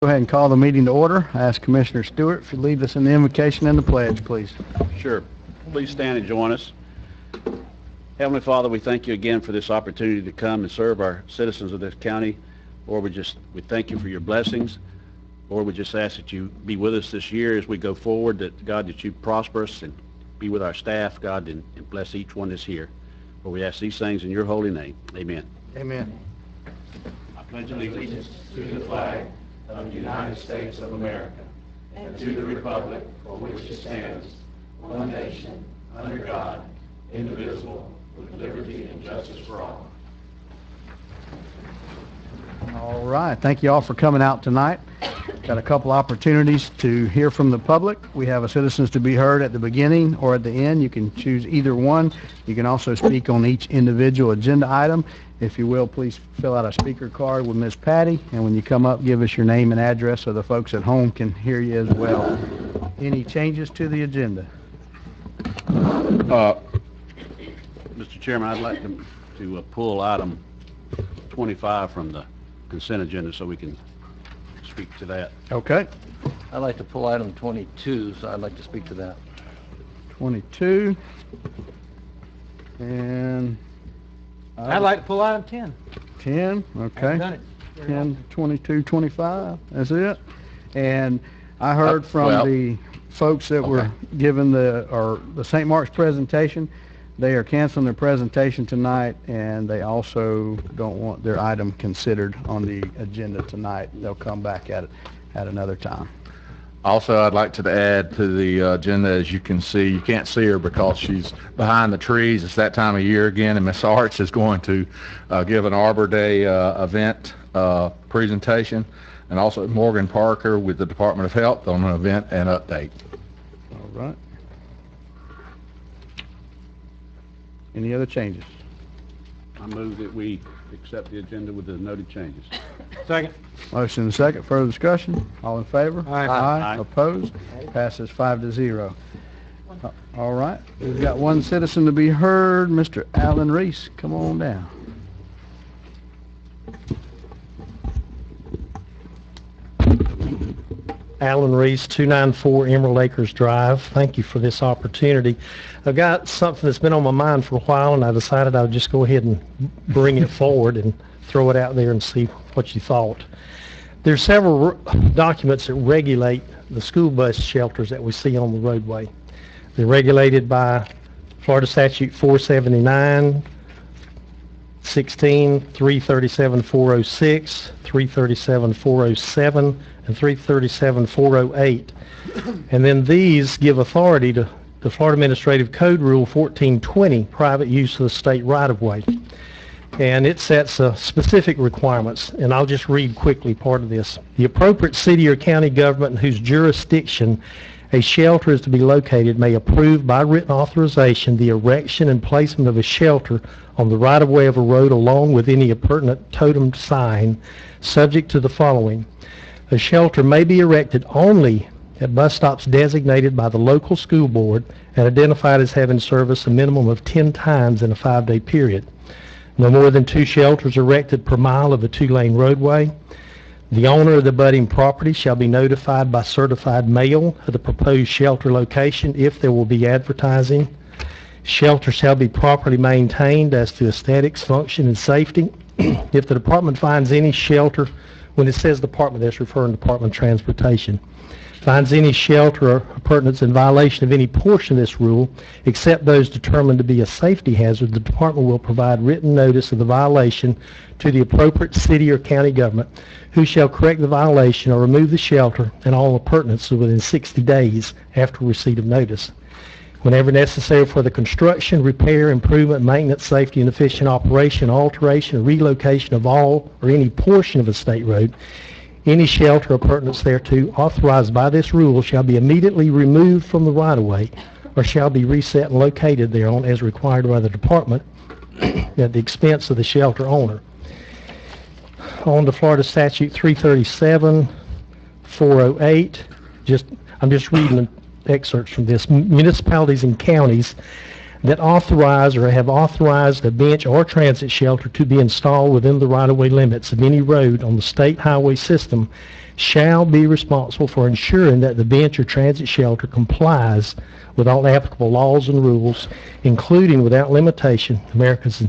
Go ahead and call the meeting to order. I ask Commissioner Stewart if you lead us in the invocation and the pledge, please. Sure. Please stand and join us. Heavenly Father, we thank you again for this opportunity to come and serve our citizens of this county. Lord, we thank you for your blessings. Lord, we just ask that you be with us this year as we go forward, that God, that you prosper us and be with our staff, God, and bless each one that's here. Lord, we ask these things in your holy name. Amen. Amen. I pledge allegiance to the flag of the United States of America and to the republic for which it stands, one nation, under God, indivisible, with liberty and justice for all. All right. Thank you all for coming out tonight. Got a couple opportunities to hear from the public. We have a citizens to be heard at the beginning or at the end. You can choose either one. You can also speak on each individual agenda item. If you will, please fill out a speaker card with Ms. Patty, and when you come up, give us your name and address so the folks at home can hear you as well. Any changes to the agenda? Mr. Chairman, I'd like to pull item 25 from the consent agenda so we can speak to that. Okay. I'd like to pull item 22, so I'd like to speak to that. 22. And I'd like to pull item 10. 10, okay. I've done it. 10, 22, 25, that's it. And I heard from well, the folks that were given the St. Mark's presentation. They are canceling their presentation tonight, and they also don't want their item considered on the agenda tonight. They'll come back at it at another time. Also, I'd like to add to the agenda, as you can see, you can't see her because she's behind the trees. It's that time of year again, and Miss Arts is going to give an Arbor Day event presentation, and also Morgan Parker with the Department of Health on an event and update. All right. Any other changes? I move that we accept the agenda with the noted changes. Second. Motion and second. Further discussion? All in favor? Aye. Aye. Opposed? Passes 5-0. All right. We've got one citizen to be heard. Mr. Alan Reese, come on down. Alan Reese, 294 Emerald Acres Drive. Thank you for this opportunity. I've got something that's been on my mind for a while, and I decided I would just go ahead and bring it forward and throw it out there and see what you thought. There's several documents that regulate the school bus shelters that we see on the roadway. They're regulated by Florida Statute 479, 16, 337-406, 337-407, and 337-408. And then these give authority to the Florida Administrative Code Rule 1420, private use of the state right-of-way. And it sets specific requirements, and I'll just read quickly part of this. The appropriate city or county government in whose jurisdiction a shelter is to be located may approve by written authorization the erection and placement of a shelter on the right-of-way of a road along with any appurtenant totem sign, subject to the following. A shelter may be erected only at bus stops designated by the local school board and identified as having service a minimum of 10 times in a 5-day period. No more than 2 shelters erected per mile of a 2-lane roadway. The owner of the abutting property shall be notified by certified mail of the proposed shelter location if there will be advertising. Shelter shall be properly maintained as to aesthetics, function, and safety. If the department finds any shelter, when it says department, that's referring to Department of Transportation, finds any shelter or appurtenance in violation of any portion of this rule, except those determined to be a safety hazard, the department will provide written notice of the violation to the appropriate city or county government, who shall correct the violation or remove the shelter and all appurtenances within 60 days after receipt of notice. Whenever necessary for the construction, repair, improvement, maintenance, safety, and efficient operation, alteration, or relocation of all or any portion of a state road, any shelter or appurtenance thereto authorized by this rule shall be immediately removed from the right-of-way or shall be reset and located thereon as required by the department at the expense of the shelter owner. On to Florida Statute 337-408. I'm just reading excerpts from this. Municipalities and counties that authorize or have authorized a bench or transit shelter to be installed within the right-of-way limits of any road on the state highway system shall be responsible for ensuring that the bench or transit shelter complies with all applicable laws and rules, including without limitation Americans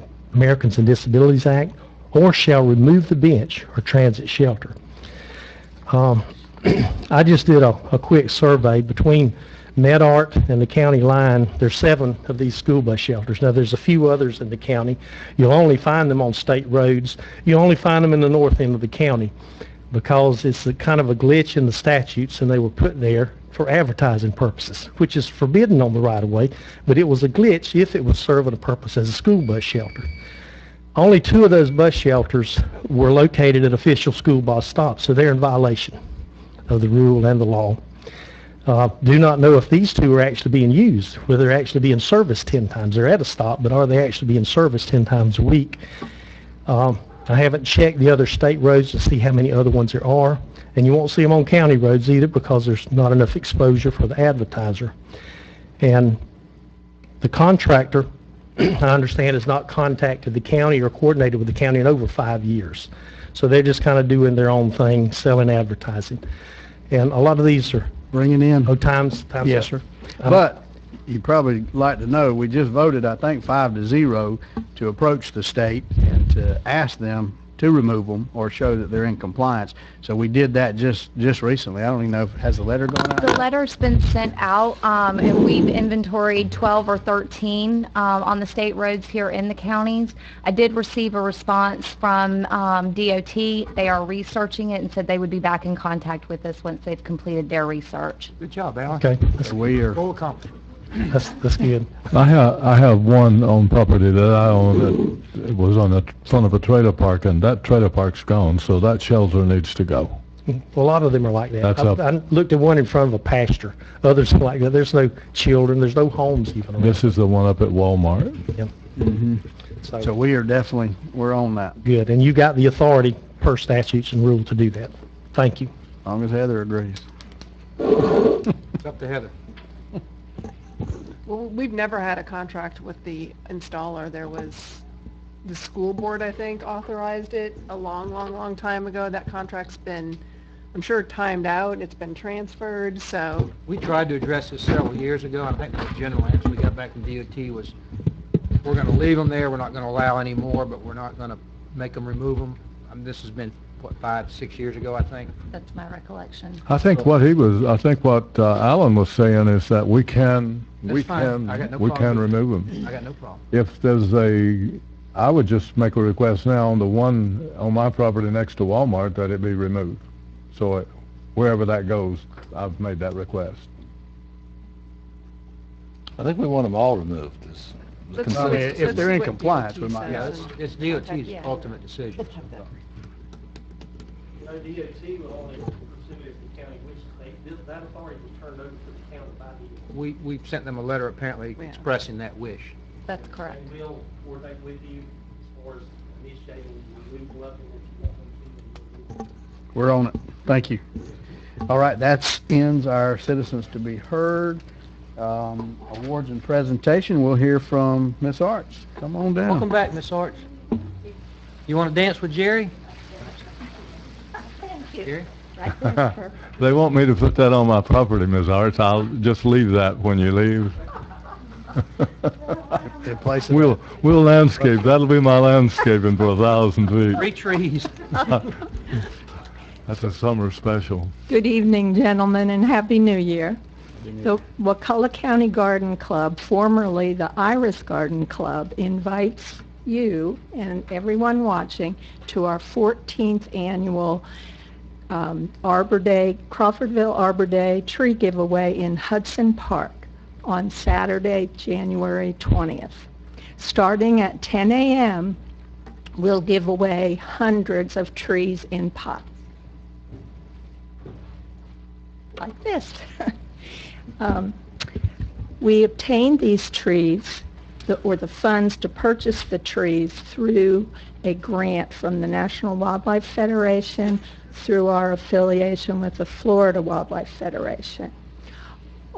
with Disabilities Act, or shall remove the bench or transit shelter. I just did a quick survey between MedArt and the county line. There's 7 of these school bus shelters. Now there's a few others in the county. You'll only find them on state roads. You only find them in the north end of the county because it's a kind of a glitch in the statutes, and they were put there for advertising purposes, which is forbidden on the right-of-way, but it was a glitch if it was serving a purpose as a school bus shelter. Only 2 of those bus shelters were located at official school bus stops, so they're in violation of the rule and the law. Do not know if these 2 are actually being used, whether they're actually being serviced 10 times. They're at a stop, but are they actually being serviced 10 times a week? I haven't checked the other state roads to see how many other ones there are, and you won't see them on county roads either because there's not enough exposure for the advertiser. And the contractor, I understand, has not contacted the county or coordinated with the county in over 5 years. So they're just kind of doing their own thing, selling advertising. And a lot of these are Bringing in. times Yes, up. sir. But you'd probably like to know, we just voted, I think, 5-0 to approach the state and to ask them to remove them or show that they're in compliance. So we did that just recently. I don't even know if, has the letter gone out? The letter's been sent out, and we've inventoried 12 or 13 on the state roads here in the counties. I did receive a response from DOT. They are researching it and said they would be back in contact with us once they've completed their research. Good job, Alan. Okay, So we are, Full accomplished. that's good. I have one on property that I own that was on the front of a trailer park, and that trailer park's gone, so that shelter needs to go. Well, a lot of them are like that. That's up. I looked at one in front of a pasture. Others are like that. There's no children. There's no homes even around. This is the one up at Walmart. so we are definitely, we're on that, Good. And you got the authority per statutes and rule to do that. Thank you. as long as Heather agrees. It's up to Heather. Well, we've never had a contract with the installer. There was, the school board, I think, authorized it a long time ago. That contract's been, I'm sure, timed out. It's been transferred, so. We tried to address this several years ago, and I think the general answer we got back from DOT was, we're going to leave them there, we're not going to allow any more, but we're not going to make them remove them. This has been, what, 5, 6 years ago, I think? That's my recollection. I think what Alan was saying is that we can fine. I got no we problem can with it. remove them. I got no problem. If there's I would just make a request now on the one on my property next to Walmart that it be removed. So wherever that goes, I've made that request. I think we want them all removed. Let's- I mean, let's- if they're in let's see what compliance, DOT we might- Yeah, says. it's DOT's Yeah. ultimate decision. DOT will only pursue if the county wishes. That authority was turned over to the county by DOT. We've sent them a letter apparently Yeah. expressing that wish. That's correct. And we'll coordinate with you as far as initiating the legal level that you want them to. We're on it. Thank you. All right, that ends our citizens to be heard. Awards and presentation, we'll hear from Miss Arts. Come on down. Welcome back, Miss Arts. You want to dance with Jerry? Thank you. Jerry? Right there, sir. They want me to put that on my property, Ms. Arts. I'll just leave that when you leave. In place of We'll landscape. That'll be my landscaping for 1,000 feet. 3 trees. That's a summer special. Good evening, gentlemen, and Happy New Year. The Wakulla County Garden Club, formerly the Iris Garden Club, invites you and everyone watching to our 14th annual Arbor Day, Crawfordville Arbor Day tree giveaway in Hudson Park on Saturday, January 20th. Starting at 10 a.m., we'll give away hundreds of trees in pots. Like this. We obtained these trees, or the funds to purchase the trees, through a grant from the National Wildlife Federation through our affiliation with the Florida Wildlife Federation.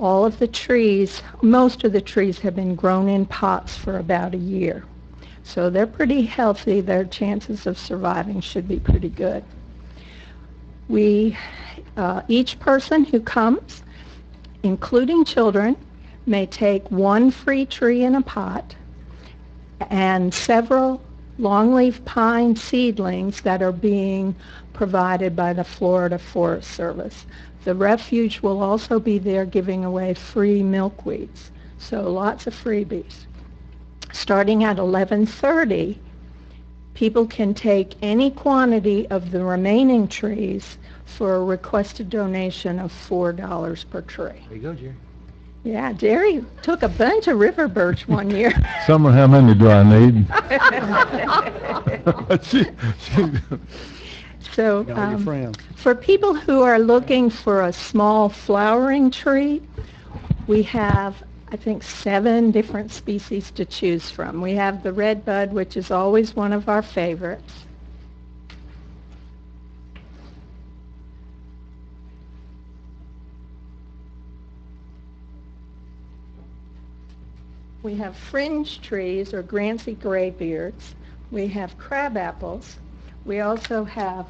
All of the trees, most of the trees have been grown in pots for about a year. So they're pretty healthy. Their chances of surviving should be pretty good. Each person who comes, including children, may take one free tree in a pot and several longleaf pine seedlings that are being provided by the Florida Forest Service. The refuge will also be there giving away free milkweeds, so lots of freebies. Starting at 11:30, people can take any quantity of the remaining trees for a requested donation of $4 per tree. There you go, Jerry. Yeah, Jerry took a bunch of river birch one year. Summer, how many do I need? So, All your friends. for people who are looking for a small flowering tree, we have, I think, 7 different species to choose from. We have the redbud, which is always one of our favorites. We have fringe trees, or Grancy graybeards. We have crab apples. We also have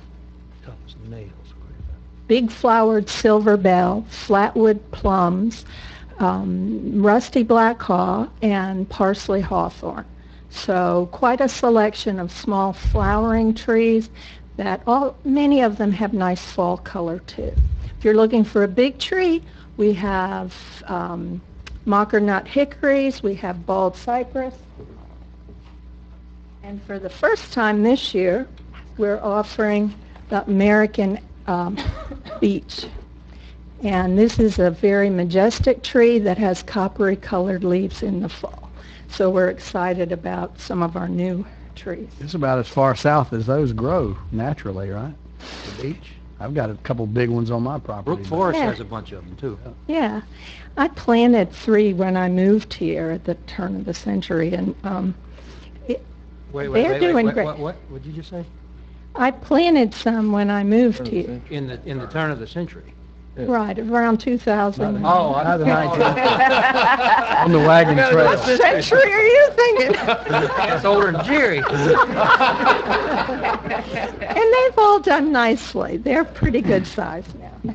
Tough as nails. big flowered silver bell, flatwood plums, rusty black haw, and parsley hawthorn. So quite a selection of small flowering trees that many of them have nice fall color too. If you're looking for a big tree, we have mockernut hickories, we have bald cypress. And for the first time this year, we're offering the American beech. And this is a very majestic tree that has coppery colored leaves in the fall. So we're excited about some of our new trees. It's about as far south as those grow naturally, right? The beach. I've got a couple big ones on my property. Brook Forest Yeah. has a bunch of them, too. Yeah, I planted 3 when I moved here at the turn of the century, and They're doing great. What did you just say? I planted some when I moved here. In the turn of the century. Right, around 2000. Oh, Not the 19th. On the wagon trail. Century are you thinking? That's older than Jerry. And they've all done nicely. They're pretty good size now.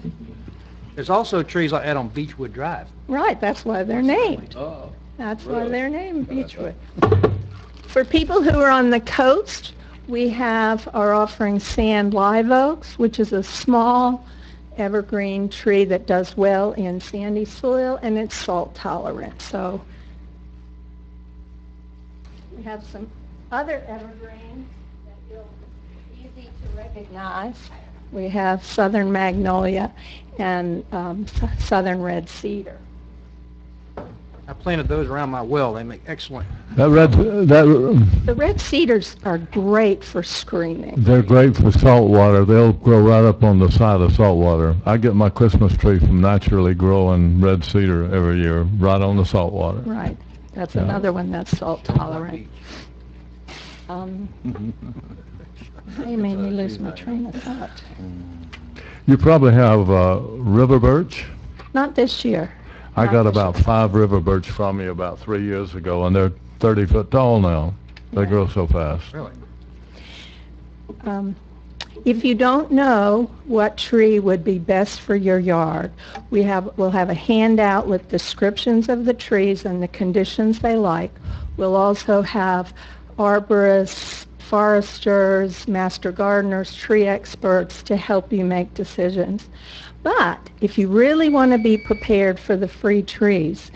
There's also trees like that on Beechwood Drive. Right, that's why they're named. Oh, That's why they're named Beechwood. For people who are on the coast, we are offering sand live oaks, which is a small evergreen tree that does well in sandy soil, and it's salt tolerant. So we have some other evergreens that feel easy to recognize. We have southern magnolia and southern red cedar. I planted those around my well. They make excellent. That The red cedars are great for screening. they're great for salt water. They'll grow right up on the side of salt water. I get my Christmas tree from naturally growing red cedar every year, right on the salt water. Right. That's Yeah. another one that's salt tolerant. They made me lose my train of thought. You probably have river birch. Not this year. I Not got this about 5 river birch from you about 3 years ago, and they're 30 foot tall now. They Yeah. grow so fast. Really? If you don't know what tree would be best for your yard, we'll have a handout with descriptions of the trees and the conditions they like. We'll also have arborists, foresters, master gardeners, tree experts to help you make decisions. But if you really want to be prepared for the free trees,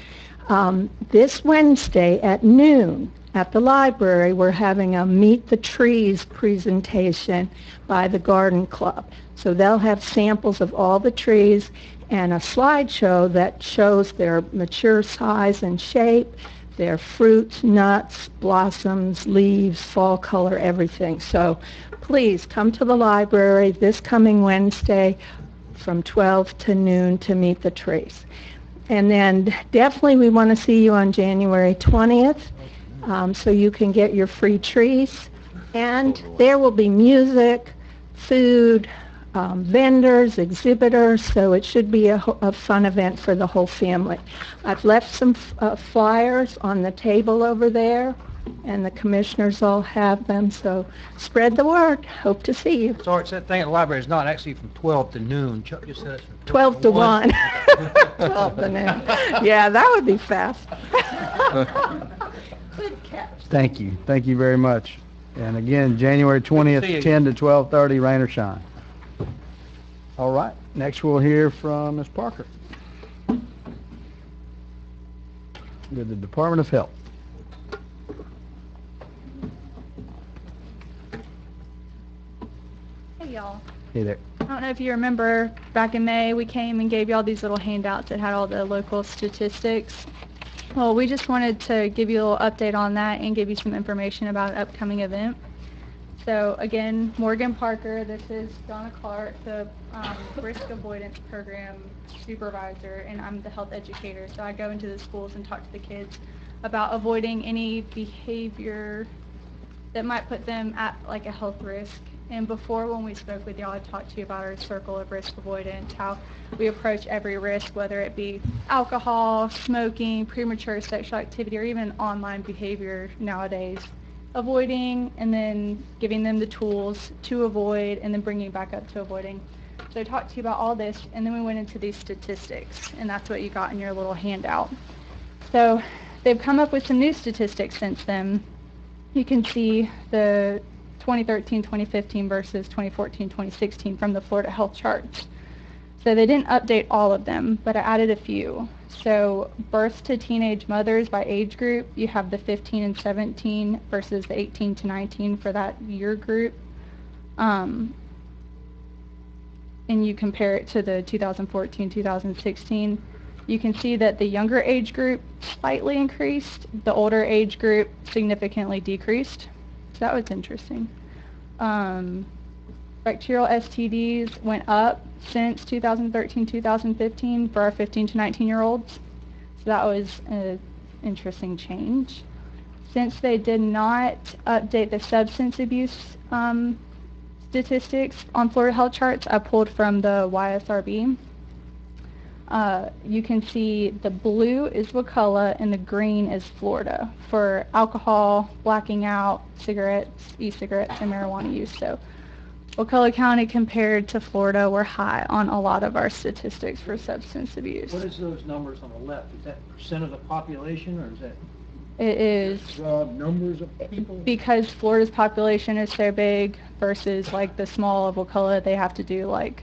this Wednesday at noon at the library, we're having a Meet the Trees presentation by the Garden Club. So they'll have samples of all the trees and a slideshow that shows their mature size and shape, their fruits, nuts, blossoms, leaves, fall color, everything. So please come to the library this coming Wednesday from 12 to noon to meet the trees. And then definitely we want to see you on January 20th so you can get your free trees. And there will be music, food, vendors, exhibitors, so it should be a fun event for the whole family. I've left some flyers on the table over there, and the commissioners all have them, so spread the word. Hope to see you. Sorry, it's that thing at the library is not actually from 12 to noon. Chuck just said it's from 12 to 1. 12 to noon. Yeah, that would be fast. Good catch. Thank you. Thank you very much. And again, January Good to see 20th, you. 10 to 12:30, rain or shine. All right. Next, we'll hear from Ms. Parker with the Department of Health. Hey y'all. Hey there. I don't know if you remember back in May we came and gave y'all these little handouts that had all the local statistics. Well, we just wanted to give you a little update on that and give you some information about an upcoming event. So again, Morgan Parker, this is Donna Clark, the risk avoidance program supervisor, and I'm the health educator. So I go into the schools and talk to the kids about avoiding any behavior that might put them at like a health risk. And before, when we spoke with y'all, I talked to you about our circle of risk avoidance, how we approach every risk, whether it be alcohol, smoking, premature sexual activity, or even online behavior nowadays. Avoiding and then giving them the tools to avoid and then bringing back up to avoiding. So I talked to you about all this, and then we went into these statistics, and that's what you got in your little handout. So they've come up with some new statistics since then. You can see the 2013, 2015 versus 2014, 2016 from the Florida Health Charts. So they didn't update all of them, but I added a few. So birth to teenage mothers by age group, you have the 15 and 17 versus the 18 to 19 for that year group. And you compare it to the 2014, 2016. You can see that the younger age group slightly increased, the older age group significantly decreased. So that was interesting. Bacterial STDs went up since 2013, 2015 for our 15 to 19-year-olds. So that was an interesting change. Since they did not update the substance abuse statistics on Florida Health Charts, I pulled from the YSRB. You can see the blue is Wakulla and the green is Florida for alcohol, blacking out, cigarettes, e-cigarettes, and marijuana use. So Wakulla County compared to Florida, we're high on a lot of our statistics for substance abuse. What is those numbers on the left? Is that percent of the population, or is that It is raw numbers of people? because Florida's population is so big versus like the small of Wakulla, they have to do like,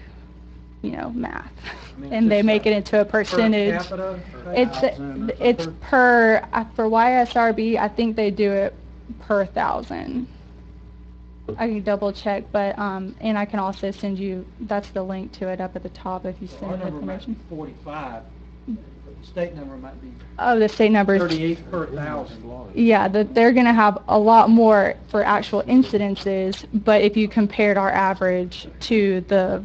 you know, math. I mean, And they just, make it into a percentage. Per capita, per It's thousand, it's per for YSRB, I think they do it per 1,000. I can double check, but and I can also send you, that's the link to it up at the top if you Our send the number might be information. 45, but the state number might be Oh, the state numbers. 38 per 1,000. Yeah, they're going to have a lot more for actual incidences, but if you compared our average to the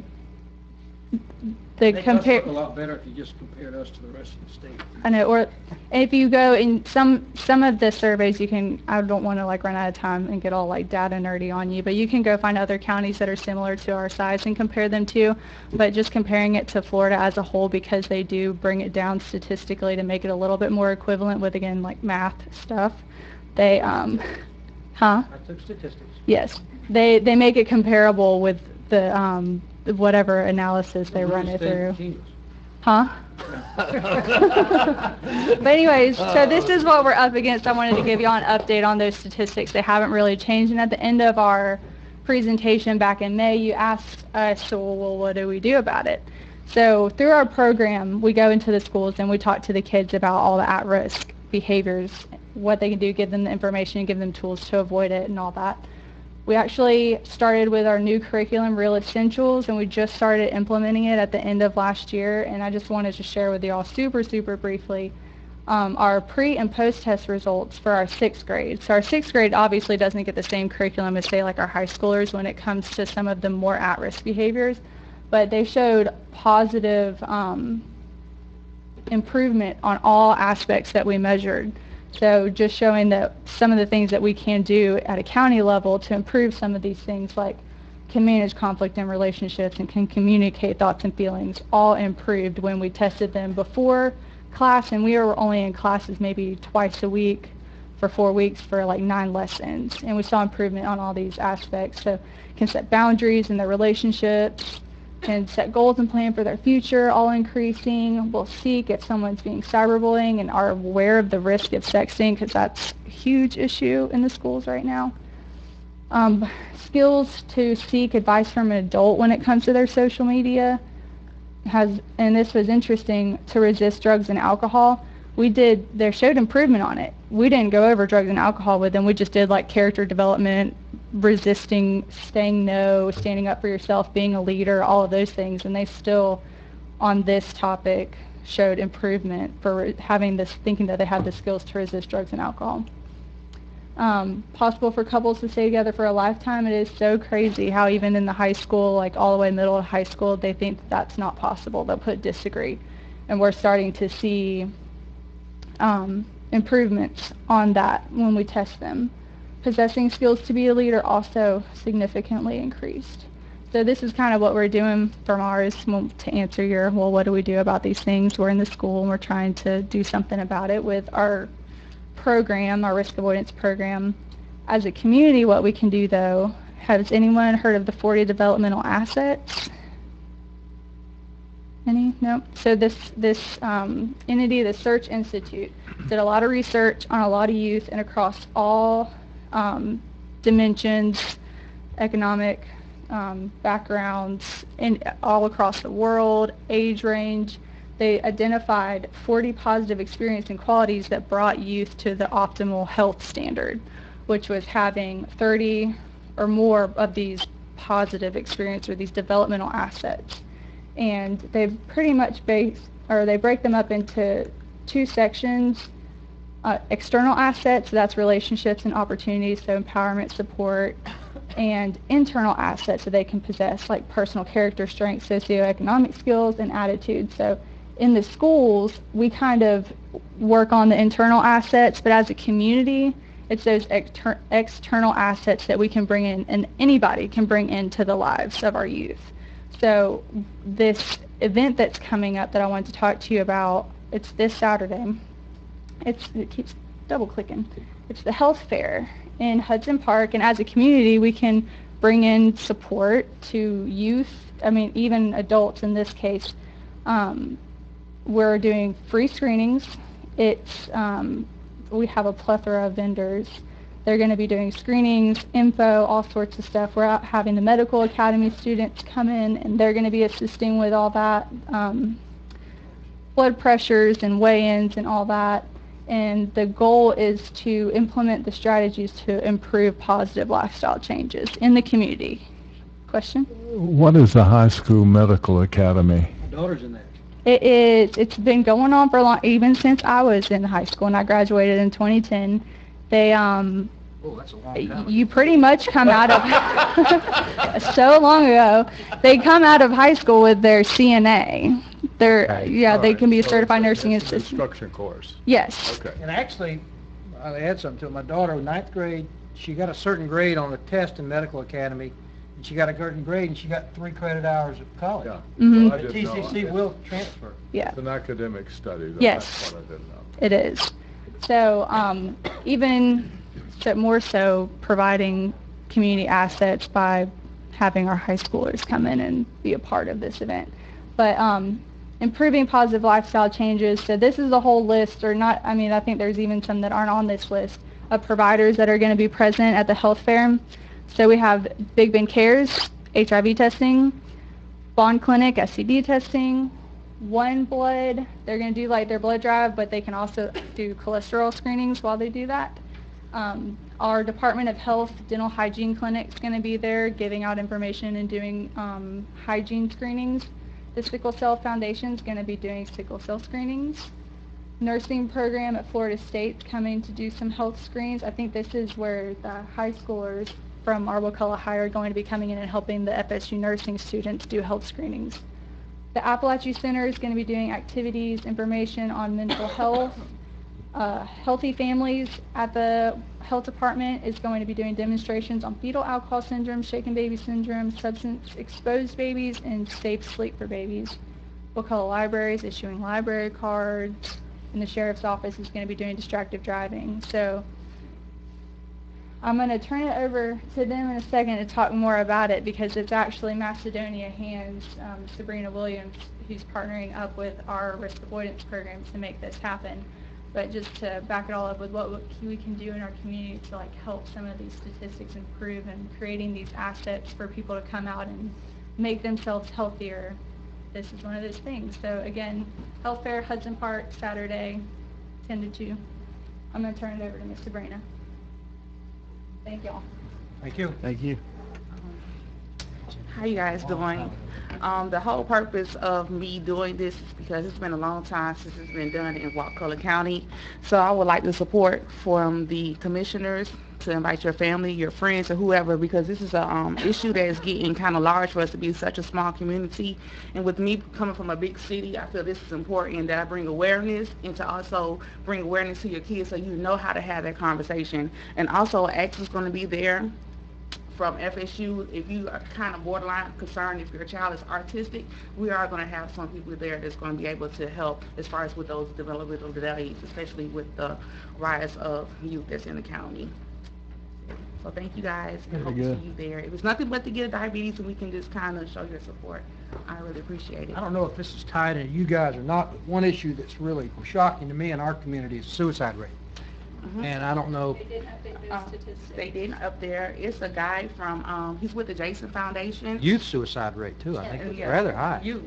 Make us compare, look a lot better if you just compared us to the rest of the state. I know, or if you go in some of the surveys, you can, I don't want to like run out of time and get all like data nerdy on you, but you can go find other counties that are similar to our size and compare them to, but just comparing it to Florida as a whole, because they do bring it down statistically to make it a little bit more equivalent with, again, like math stuff. They, I took statistics. Yes, they make it comparable with the whatever analysis they run it through. Huh? But anyways, so this is what we're up against. I wanted to give you all an update on those statistics. They haven't really changed. And at the end of our presentation back in May, you asked us, so, well, what do we do about it? So through our program, we go into the schools and we talk to the kids about all the at-risk behaviors, what they can do, give them the information, give them tools to avoid it and all that. We actually started with our new curriculum, Real Essentials, and we just started implementing it at the end of last year. And I just wanted to share with you all super briefly our pre- and post-test results for our 6th grade. So our 6th grade obviously doesn't get the same curriculum as, say, like our high schoolers when it comes to some of the more at-risk behaviors, but they showed positive improvement on all aspects that we measured. So just showing that some of the things that we can do at a county level to improve some of these things, like can manage conflict in relationships, and can communicate thoughts and feelings, all improved when we tested them before class, and we were only in classes maybe twice a week for 4 weeks for like 9 lessons, and we saw improvement on all these aspects. So can set boundaries in their relationships, can set goals and plan for their future, all increasing. Will seek if someone's being cyberbullying and are aware of the risk of sexting, because that's a huge issue in the schools right now. Skills to seek advice from an adult when it comes to their social media. And this was interesting, to resist drugs and alcohol. They showed improvement on it. We didn't go over drugs and alcohol with them. We just did like character development, resisting, saying no, standing up for yourself, being a leader, all of those things. And they still, on this topic, showed improvement for having this, thinking that they had the skills to resist drugs and alcohol. Possible for couples to stay together for a lifetime. It is so crazy how even in the high school, like all the way middle of high school, they think that's not possible. They'll put disagree. And we're starting to see improvements on that when we test them. Possessing skills to be a leader also significantly increased. So this is kind of what we're doing from ours to answer your, well, what do we do about these things? We're in the school and we're trying to do something about it with our program, our risk avoidance program. As a community, what we can do though, has anyone heard of the 40 developmental assets? Any? No? So this entity, the Search Institute, did a lot of research on a lot of youth and across all dimensions, economic backgrounds, and all across the world, age range. They identified 40 positive experiences and qualities that brought youth to the optimal health standard, which was having 30 or more of these positive experiences or these developmental assets. And they pretty much break them up into 2 sections. External assets, so that's relationships and opportunities, so empowerment, support, and internal assets that they can possess, like personal character strengths, socioeconomic skills, and attitudes. So in the schools, we kind of work on the internal assets, but as a community, it's those external assets that we can bring in, and anybody can bring into the lives of our youth. So this event that's coming up that I wanted to talk to you about, it's this Saturday. It keeps double clicking. It's the health fair in Hudson Park, and as a community, we can bring in support to youth, even adults in this case. We're doing free screenings. We have a plethora of vendors. They're going to be doing screenings, info, all sorts of stuff. We're out having the medical academy students come in, and they're going to be assisting with all that, blood pressures and weigh-ins and all that. And the goal is to implement the strategies to improve positive lifestyle changes in the community. Question? What is the high school medical academy? My daughter's in there. It's been going on for a long, even since I was in high school, and I graduated in 2010. They, Oh, that's a long time. you pretty much come out of, so long ago, they come out of high school with their CNA. They can be a certified nursing assistant. Instruction course. Yes. Okay. And actually, I'll add something to it. My daughter, 9th grade, she got a certain grade on a test in medical academy, and she got a certain grade, and she got 3 credit hours of college. Yeah. Mhm. So I The didn't know. TCC will transfer. Yeah. It's an academic study. Though. Yes. That's what I didn't know. It is. So more so providing community assets by having our high schoolers come in and be a part of this event. But improving positive lifestyle changes. So this is a whole list, or not, I think there's even some that aren't on this list, of providers that are going to be present at the health fair. So we have Big Ben Cares, HIV testing, Bond Clinic, STD testing, One Blood. They're going to do like their blood drive, but they can also do cholesterol screenings while they do that. Our Department of Health Dental Hygiene Clinic is going to be there giving out information and doing hygiene screenings. The Sickle Cell Foundation is going to be doing sickle cell screenings. Nursing program at Florida State's coming to do some health screens. I think this is where the high schoolers from our Wakulla High are going to be coming in and helping the FSU nursing students do health screenings. The Appalachia Center is going to be doing activities, information on mental health. Healthy Families at the health department is going to be doing demonstrations on fetal alcohol syndrome, shaken baby syndrome, substance exposed babies, and safe sleep for babies. Wakulla Library is issuing library cards, and the sheriff's office is going to be doing distracted driving. So I'm going to turn it over to them in a second to talk more about it, because it's actually Macedonia Hands, Sabrina Williams, who's partnering up with our risk avoidance programs to make this happen. But just to back it all up with what we can do in our community to like help some of these statistics improve and creating these assets for people to come out and make themselves healthier. This is one of those things. So again, Health Fair, Hudson Park, Saturday, 10 to 2. I'm going to turn it over to Ms. Sabrina. Thank y'all. Thank you. Thank you. How you guys doing? The whole purpose of me doing this is because it's been a long time since it's been done in Wakulla County. So I would like the support from the commissioners to invite your family, your friends, or whoever, because this is a issue that is getting kind of large for us to be such a small community. And with me coming from a big city, I feel this is important, that I bring awareness, and to also bring awareness to your kids so you know how to have that conversation. And also, X is going to be there from FSU. If you are kind of borderline concerned if your child is autistic, we are going to have some people there that's going to be able to help as far as with those developmental delays, especially with the rise of youth that's in the county. So thank you guys, and hope to see you there. It was nothing but to get diabetes, and we can just kind of show your support. I really appreciate it. I don't know if this is tied into you guys or not, but one issue that's really shocking to me in our community is suicide rate. And I don't know. They didn't update those statistics. They didn't up there. It's a guy from, he's with the Jason Foundation. Youth suicide rate too, I think it's Yeah, rather high. Youth.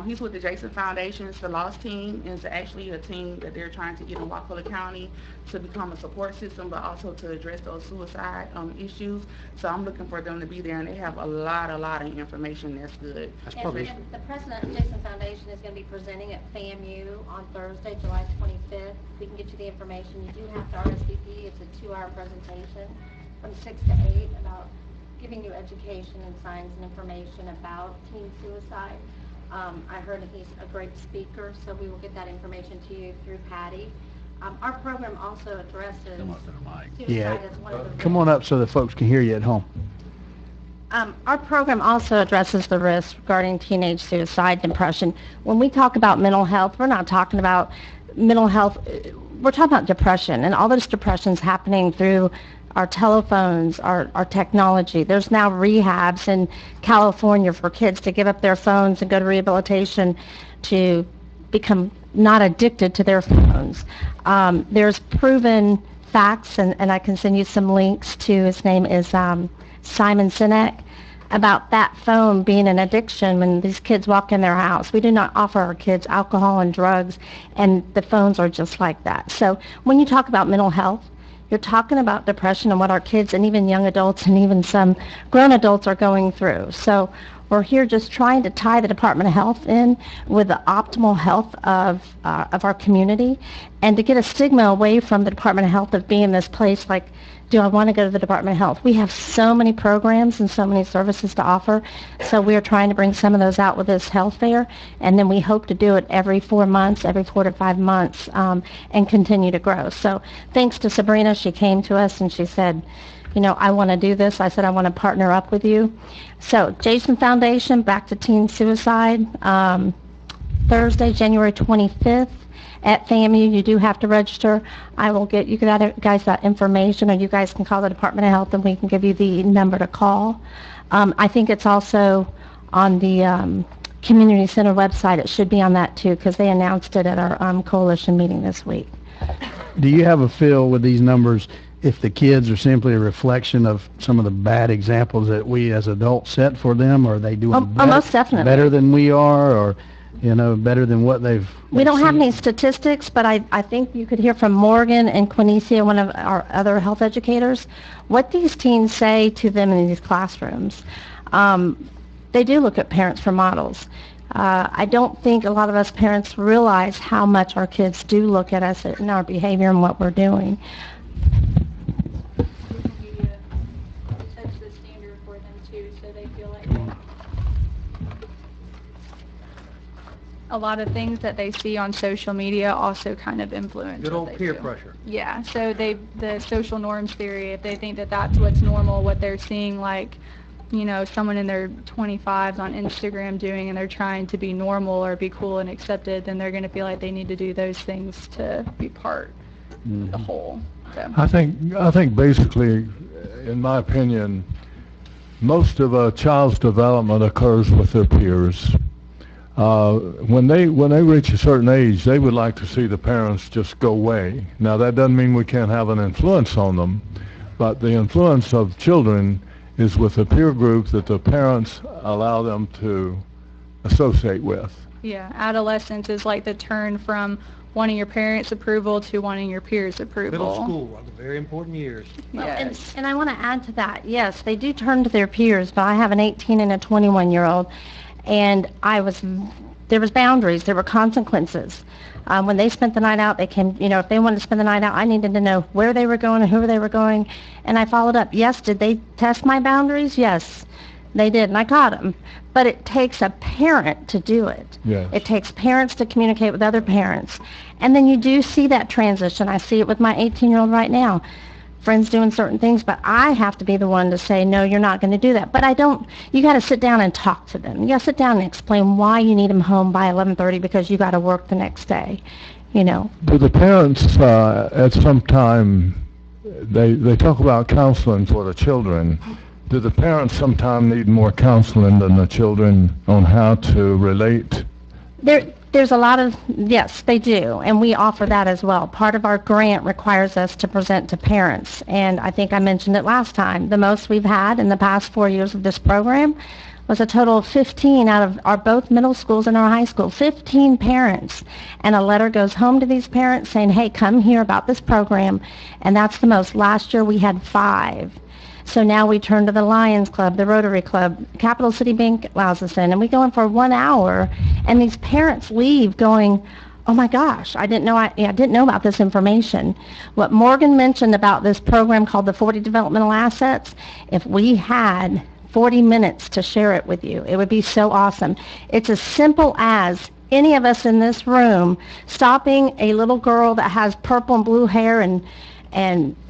He's with the Jason Foundation. It's the LOST team. It's actually a team that they're trying to get in Wakulla County to become a support system, but also to address those suicide issues. So I'm looking for them to be there, and they have a lot of information that's good. That's probably. And the president of Jason Foundation is going to be presenting at FAMU on Thursday, July 25th. We can get you the information. You do have to RSVP. It's a 2-hour presentation from 6 to 8 about giving you education and signs and information about teen suicide. I heard that he's a great speaker, so we will get that information to you through Patty. Our program also addresses suicide Yeah, as one of the come on up so the folks can hear you at home. Our program also addresses the risks regarding teenage suicide, depression. When we talk about mental health, we're not talking about mental health, we're talking about depression, and all this depression is happening through our telephones, our technology. There's now rehabs in California for kids to give up their phones and go to rehabilitation to become not addicted to their phones. There's proven facts, and I can send you some links to, his name is Simon Sinek, about that phone being an addiction when these kids walk in their house. We do not offer our kids alcohol and drugs, and the phones are just like that. So when you talk about mental health, you're talking about depression and what our kids and even young adults and even some grown adults are going through. So we're here just trying to tie the Department of Health in with the optimal health of our community, and to get a stigma away from the Department of Health of being this place like, do I want to go to the Department of Health? We have so many programs and so many services to offer, so we are trying to bring some of those out with this health fair, and then we hope to do it every 4 months, every 4 to 5 months, and continue to grow. So thanks to Sabrina, she came to us and she said, you know, I want to do this. I said, I want to partner up with you. So Jason Foundation, back to teen suicide, Thursday, January 25th. At FAMU, you do have to register. I will get you guys that information, or you guys can call the Department of Health and we can give you the number to call. I think it's also on the Community Center website. It should be on that too, because they announced it at our coalition meeting this week. Do you have a feel with these numbers if the kids are simply a reflection of some of the bad examples that we as adults set for them, or are they doing most definitely better than we are, or you know, better than what we don't have any statistics, but I think you could hear from Morgan and Quinicia, one of our other health educators, what these teens say to them in these classrooms. They do look at parents for models. I don't think a lot of us parents realize how much our kids do look at us and our behavior and what we're doing. Sets the standard for them too, so they feel like a lot of things that they see on social media also kind of influence Good what old they peer do. pressure. Yeah, so the social norms theory, if they think that that's what's normal, what they're seeing, like, you know, someone in their 25s on Instagram doing, and they're trying to be normal or be cool and accepted, then they're going to feel like they need to do those things to be part of the whole. So. I think basically, in my opinion, most of a child's development occurs with their peers. When they reach a certain age, they would like to see the parents just go away. Now, that doesn't mean we can't have an influence on them, but the influence of children is with a peer group that the parents allow them to associate with. Yeah, adolescence is like the turn from wanting your parents' approval to wanting your peers' approval. Middle school, one of the very important years. Well, Yes. and I want to add to that. Yes, they do turn to their peers, but I have an 18 and a 21-year-old, and there was boundaries, there were consequences. When they spent the night out, they came, you know, if they wanted to spend the night out, I needed to know where they were going and who they were going, and I followed up. Yes, did they test my boundaries? Yes, they did, and I caught them. But it takes a parent to do it. Yes. It takes parents to communicate with other parents. And then you do see that transition. I see it with my 18-year-old right now. Friends doing certain things, but I have to be the one to say, no, you're not going to do that. But you got to sit down and talk to them. You got to sit down and explain why you need them home by 11:30 because you got to work the next day, you know. Do the parents, at some time, they talk about counseling for the children. Do the parents sometimes need more counseling than the children on how to relate? There's a lot of, yes, they do, and we offer that as well. Part of our grant requires us to present to parents, and I think I mentioned it last time. The most we've had in the past 4 years of this program was a total of 15 out of our both middle schools and our high school, 15 parents. And a letter goes home to these parents saying, hey, come hear about this program, and that's the most. Last year we had 5. So now we turn to the Lions Club, the Rotary Club, Capital City Bank allows us in, and we go in for 1 hour, and these parents leave going, oh my gosh, I didn't know about this information. What Morgan mentioned about this program called the 40 Developmental Assets, if we had 40 minutes to share it with you, it would be so awesome. It's as simple as any of us in this room stopping a little girl that has purple and blue hair and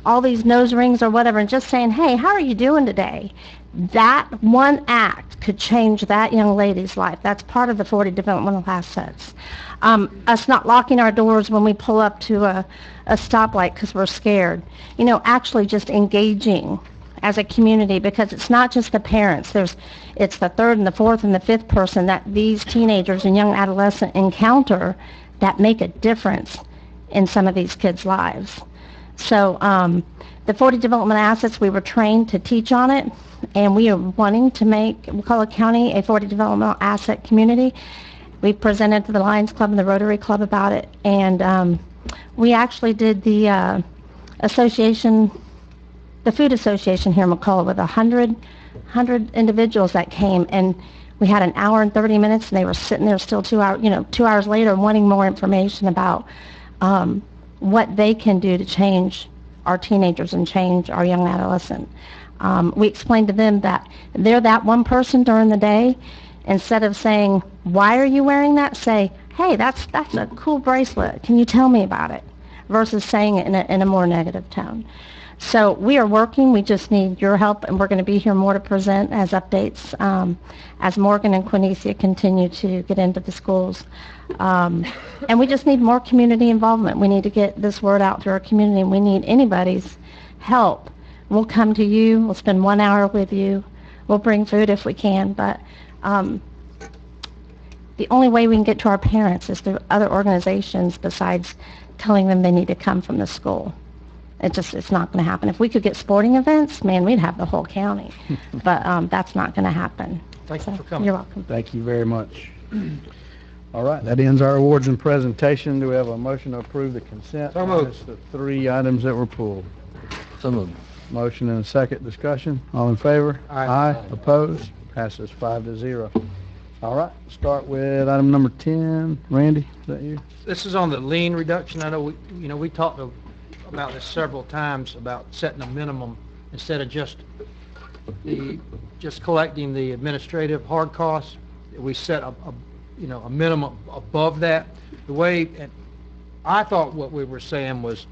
all these nose rings or whatever, and just saying, hey, how are you doing today? That one act could change that young lady's life. That's part of the 40 developmental assets. Us not locking our doors when we pull up to a stoplight because we're scared. You know, actually just engaging as a community, because it's not just the parents. It's the third and the fourth and the fifth person that these teenagers and young adolescents encounter that make a difference in some of these kids' lives. So the 40 development assets, we were trained to teach on it, and we are wanting to make Wakulla County a 40 developmental asset community. We presented to the Lions Club and the Rotary Club about it, and we actually did the association, the food association here in Wakulla with 100 individuals that came, and we had an hour and 30 minutes, and they were sitting there still 2 hours later wanting more information about what they can do to change our teenagers and change our young adolescent. We explained to them that they're that one person during the day. Instead of saying, why are you wearing that? Say, hey, that's a cool bracelet. Can you tell me about it? Versus saying it in a more negative tone. So we are working. We just need your help, and we're going to be here more to present as updates as Morgan and Quinicia continue to get into the schools. And we just need more community involvement. We need to get this word out to our community, and we need anybody's help. We'll come to you. We'll spend 1 hour with you. We'll bring food if we can, but the only way we can get to our parents is through other organizations besides telling them they need to come from the school. It's not going to happen. If we could get sporting events, man, we'd have the whole county. But that's not going to happen. Thank you for coming. You're welcome. Thank you very much. All right, that ends our awards and presentation. Do we have a motion to approve the consent? So moved. Minus the 3 items that were pulled. So moved. Motion and a second discussion. All in favor? Aye. Opposed? Passes 5-0. All right, start with item number 10. Randy, is that you? This is on the lien reduction. I know we talked about this several times, about setting a minimum instead of just collecting the administrative hard costs. We set you know, a minimum above that. The way, and I thought what we were saying was,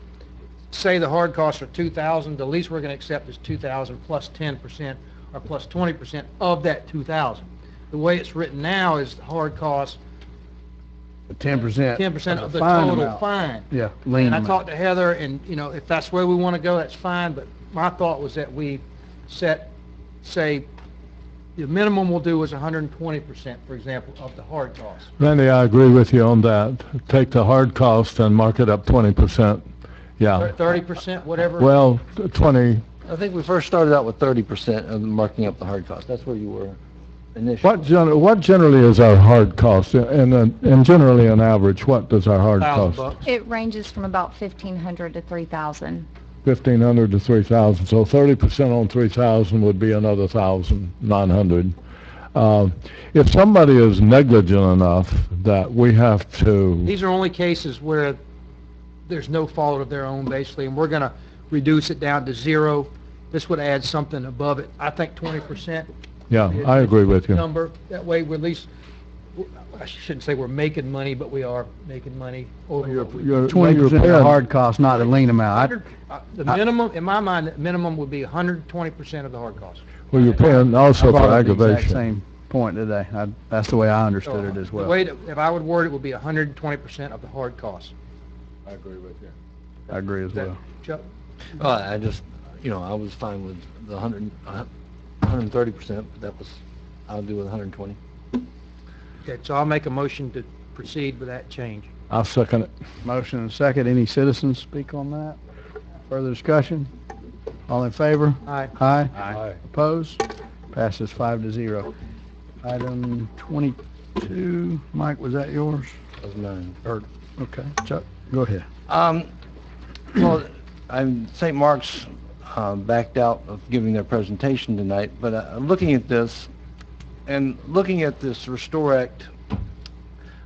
say the hard costs are 2,000, the least we're going to accept is 2,000 plus 10% or plus 20% of that 2,000. The way it's written now is the hard cost 10%. 10% of the fine total amount. fine. Yeah, lien And I amount. talked to Heather, and, you know, if that's where we want to go, that's fine, but my thought was that we set, say, the minimum we'll do is 120%, for example, of the hard cost. Randy, I agree with you on that. Take the hard cost and mark it up 20%. Yeah. 30%, whatever. Well, 20. I think we first started out with 30% of marking up the hard cost. That's where you were initially. What generally is our hard cost? And generally on average, what does our hard cost? It ranges from about 1,500 to 3,000. 1,500 to 3,000. So 30% on 3,000 would be another 1,900. If somebody is negligent enough that we have to... These are only cases where there's no fault of their own, basically, and we're going to reduce it down to 0. This would add something above it. I think 20%. Yeah, I agree with you. Number. That way, we're at least, I shouldn't say we're making money, but we are making money over. You're 20% of the hard cost, not the lien amount. The minimum, in my mind, the minimum would be 120% of the hard cost. Well, you're paying also I for brought up the exact aggravation. same point today. That's the way I understood it as The well. way that, if I would word it, would be 120% of the hard cost. I agree with you. I agree as well. Chuck? I just, you know, I was fine with the 130%, but that was, I'll do with 120. Okay, so I'll make a motion to proceed with that change. I'll second it. Motion and second. Any citizens speak on that? Further discussion? All in favor? Aye. Aye. Aye. Opposed? Passes 5-0. Item 22, Mike, was that yours? That was mine. Okay, Chuck, go ahead. Well, St. Mark's backed out of giving their presentation tonight, but looking at this, and looking at this Restore Act,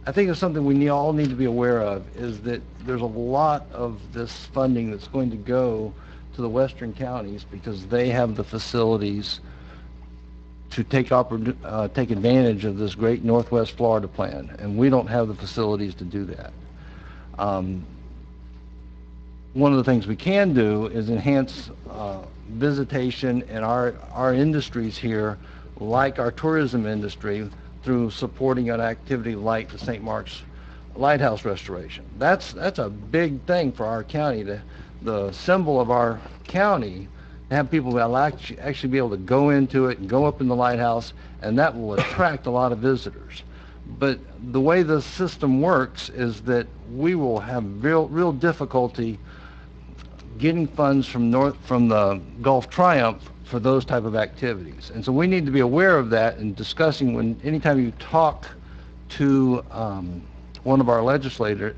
I think it's something we all need to be aware of, is that there's a lot of this funding that's going to go to the western counties because they have the facilities to take advantage of this great Northwest Florida plan, and we don't have the facilities to do that. One of the things we can do is enhance visitation in our industries here, like our tourism industry, through supporting an activity like the St. Mark's Lighthouse restoration. That's a big thing for our county, the symbol of our county, to have people that will actually be able to go into it and go up in the lighthouse, and that will attract a lot of visitors. But the way the system works is that we will have real difficulty getting funds from the Gulf Triumph for those type of activities. And so we need to be aware of that and discussing anytime you talk to one of our legislators,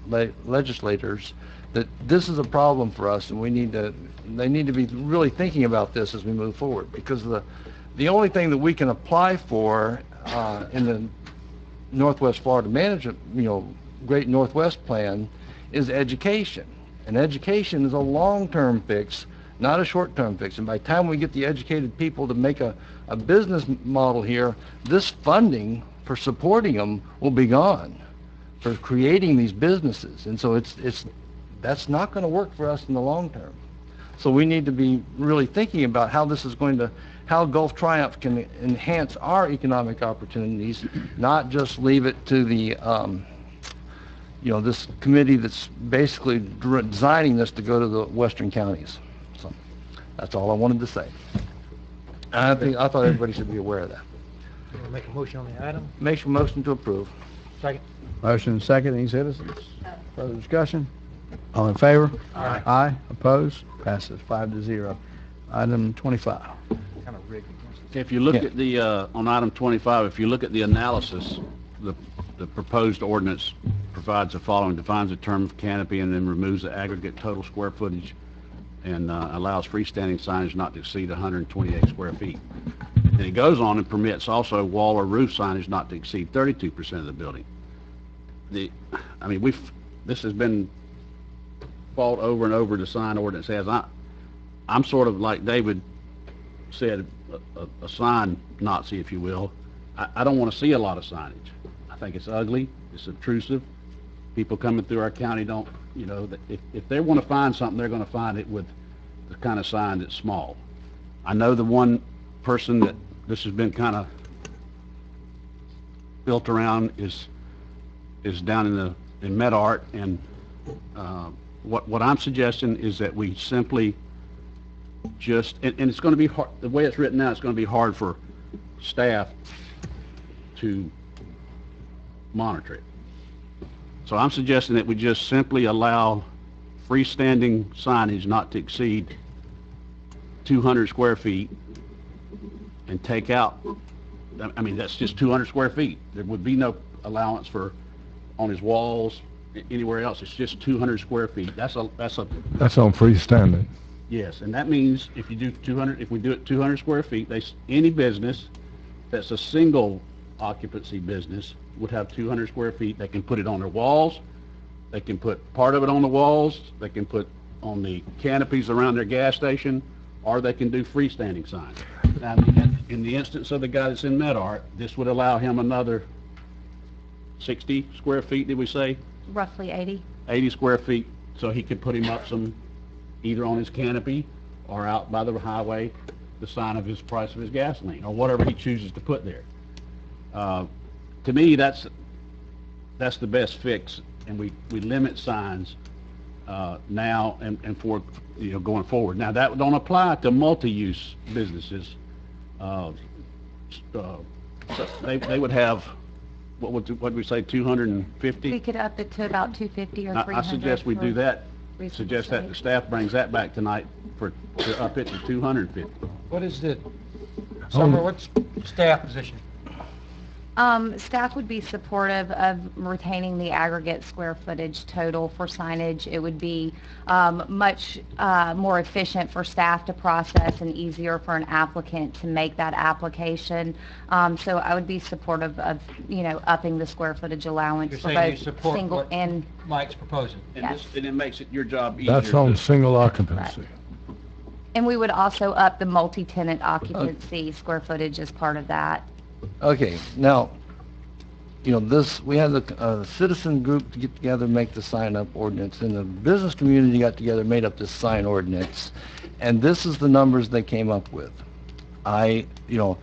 that this is a problem for us, and they need to be really thinking about this as we move forward, because the only thing that we can apply for in the Northwest Florida Management, Great Northwest Plan, is education. And education is a long-term fix, not a short-term fix. And by the time we get the educated people to make a business model here, this funding for supporting them will be gone, for creating these businesses. And so that's not going to work for us in the long term. So we need to be really thinking about how how Gulf Triumph can enhance our economic opportunities, not just leave it to the this committee that's basically designing this to go to the western counties. So that's all I wanted to say. I thought everybody should be aware of that. You want to make a motion on the item? Make a motion to approve. Second. Motion and second. Any citizens? Further discussion? All in favor? Aye. Aye. Opposed? Passes 5-0. Item 25. Kind of rigged against If you look at the, on item 25, if you look at the analysis, the proposed ordinance provides the following: defines the term of canopy and then removes the aggregate total square footage and allows freestanding signage not to exceed 128 square feet. And it goes on and permits also wall or roof signage not to exceed 32% of the building. This has been fought over and over, the sign ordinance has. I'm sort of like David said, a sign Nazi, if you will. I don't want to see a lot of signage. think it's ugly, it's obtrusive. People coming through our county don't, you know, if they want to find something, they're going to find it with the kind of sign that's small. I know the one person that this has been kind of built around is down in MedArt, and what I'm suggesting is that we simply just, and it's going to be hard, the way it's written now, it's going to be hard for staff to monitor it. So I'm suggesting that we just simply allow freestanding signage not to exceed 200 square feet and take out, I mean, that's just 200 square feet. There would be no allowance for on his walls, anywhere else. It's just 200 square feet. That's on freestanding. Yes, and that means if you do 200, if we do it 200 square feet, any business that's a single occupancy business would have 200 square feet. They can put it on their walls. They can put part of it on the walls. They can put on the canopies around their gas station, or they can do freestanding signs. Now, in the instance of the guy that's in MedArt, this would allow him another 60 square feet, did we say? Roughly 80. 80 square feet, so he could put him up some, either on his canopy or out by the highway, the sign of his price of his gasoline, or whatever he chooses to put there. To me, that's the best fix, and we limit signs now and for, you know, going forward. Now, that don't apply to multi-use businesses. They would have, what would we say, 250? We could up it to about 250 or 300. I suggest we do that. reasonable Suggest that the size. staff brings that back tonight to up it to 250. What is the, Summer, what's staff position? Staff would be supportive of retaining the aggregate square footage total for signage. It would be much more efficient for staff to process and easier for an applicant to make that application. So I would be supportive of, you know, upping the square footage allowance You're for saying you both support single what and, Mike's proposing? And Yes. and it makes it your job easier. That's on to- single occupancy. and we would also up the multi-tenant occupancy square footage as part of that. Okay, now, you know, we had a citizen group to get together and make the sign-up ordinance, and the business community got together and made up this sign ordinance, and this is the numbers they came up with. You know,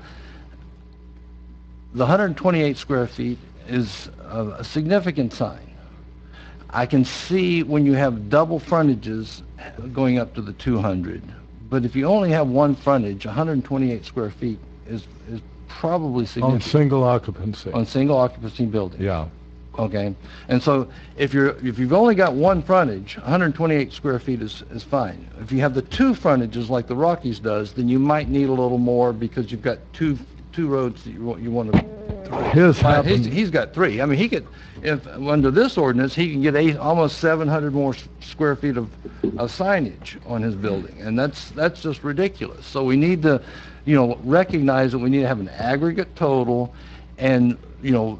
the 128 square feet is a significant sign. I can see when you have double frontages going up to the 200, but if you only have one frontage, 128 square feet is probably On significant. single occupancy. On single occupancy buildings. Yeah. Okay, and so if you've only got one frontage, 128 square feet is fine. If you have the two frontages like the Rockies does, then you might need a little more because you've got two roads that you want to. His happens, He's got three. I mean, he could, if under this ordinance, he can get almost 700 more square feet of signage on his building, and that's just ridiculous. So we need to, you know, recognize that we need to have an aggregate total, and you know,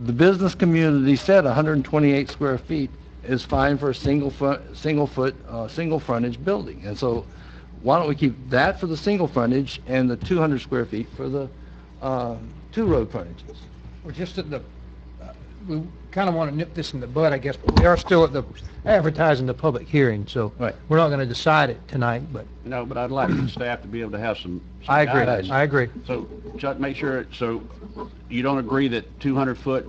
the business community said 128 square feet is fine for a single frontage building, and so why don't we keep that for the single frontage and the 200 square feet for the two road frontages? We're just at the, we kind of want to nip this in the bud, I guess, but we are still at the advertising the public hearing, so Right. we're not going to decide it tonight, but No, but I'd like the staff to be able to have some I agree, guidance. I agree. So, Chuck, make sure, so you don't agree that 200-foot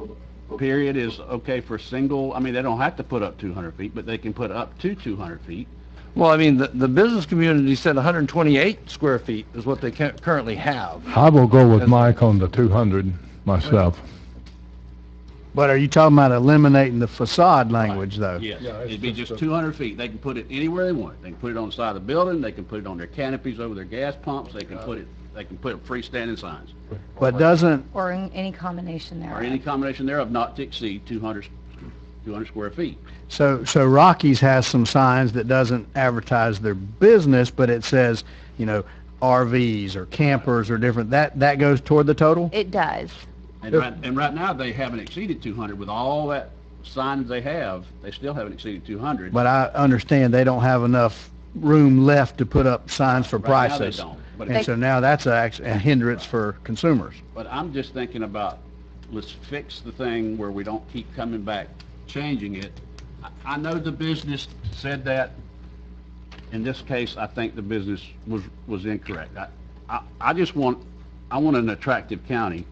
period is okay for single, I mean, they don't have to put up 200 feet, but they can put up to 200 feet. Well, I mean, the business community said 128 square feet is what they currently have. I will go with Mike on the 200 myself. But are you talking about eliminating the facade language, though? Yes, Yeah, it's it'd be just just a- 200 feet. They can put it anywhere they want. They can put it on the side of the building, they can put it on their canopies over their gas pumps, they can put freestanding signs, But doesn't, Or in any combination there. or any combination thereof not to exceed 200 square feet. so Rockies has some signs that doesn't advertise their business, but it says, you know, RVs or campers or different, that goes toward the total? It does. And right now, they haven't exceeded 200. With all that signage they have, they still haven't exceeded 200. But I understand they don't have enough room left to put up signs for Right now, they prices. don't. But And so now that's a hindrance for consumers. But I'm just thinking about let's fix the thing where we don't keep coming back, changing it. I know the business said that. In this case, I think the business was incorrect. I just want an attractive county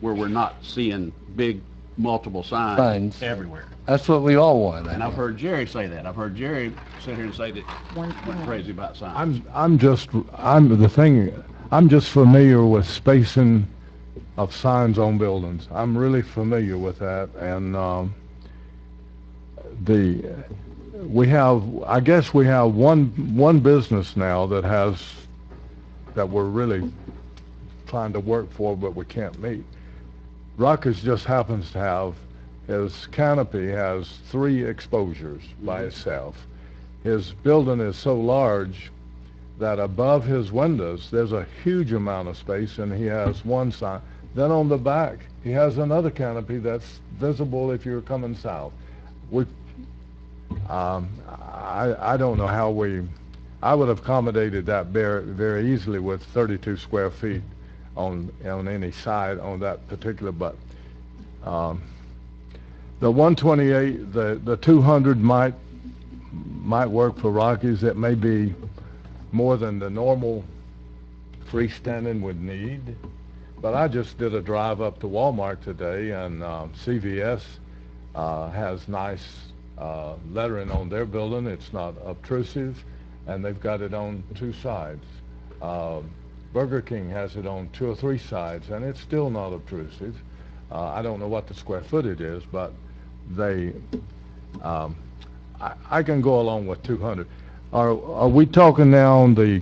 where we're not seeing big multiple signs everywhere. That's what we all want. And I've heard Jerry say that. I've heard Jerry sit here and say that we're crazy about signs. I'm just familiar with spacing of signs on buildings. I'm really familiar with that, and I guess we have one business now that we're really trying to work for, but we can't meet. Ruckus just happens to have, his canopy has 3 exposures by itself. His building is so large that above his windows there's a huge amount of space, and he has one sign. Then on the back he has another canopy that's visible if you're coming south. I don't know how I would have accommodated that very easily with 32 square feet on any side on that particular, but the 128, the 200 might work for Rockies. It may be more than the normal freestanding would need, but I just did a drive up to Walmart today, and CVS has nice lettering on their building. It's not obtrusive, and they've got it on 2 sides. Burger King has it on 2 or 3 sides, and it's still not obtrusive. I don't know what the square footage is, but they, I can go along with 200. Are we talking now on the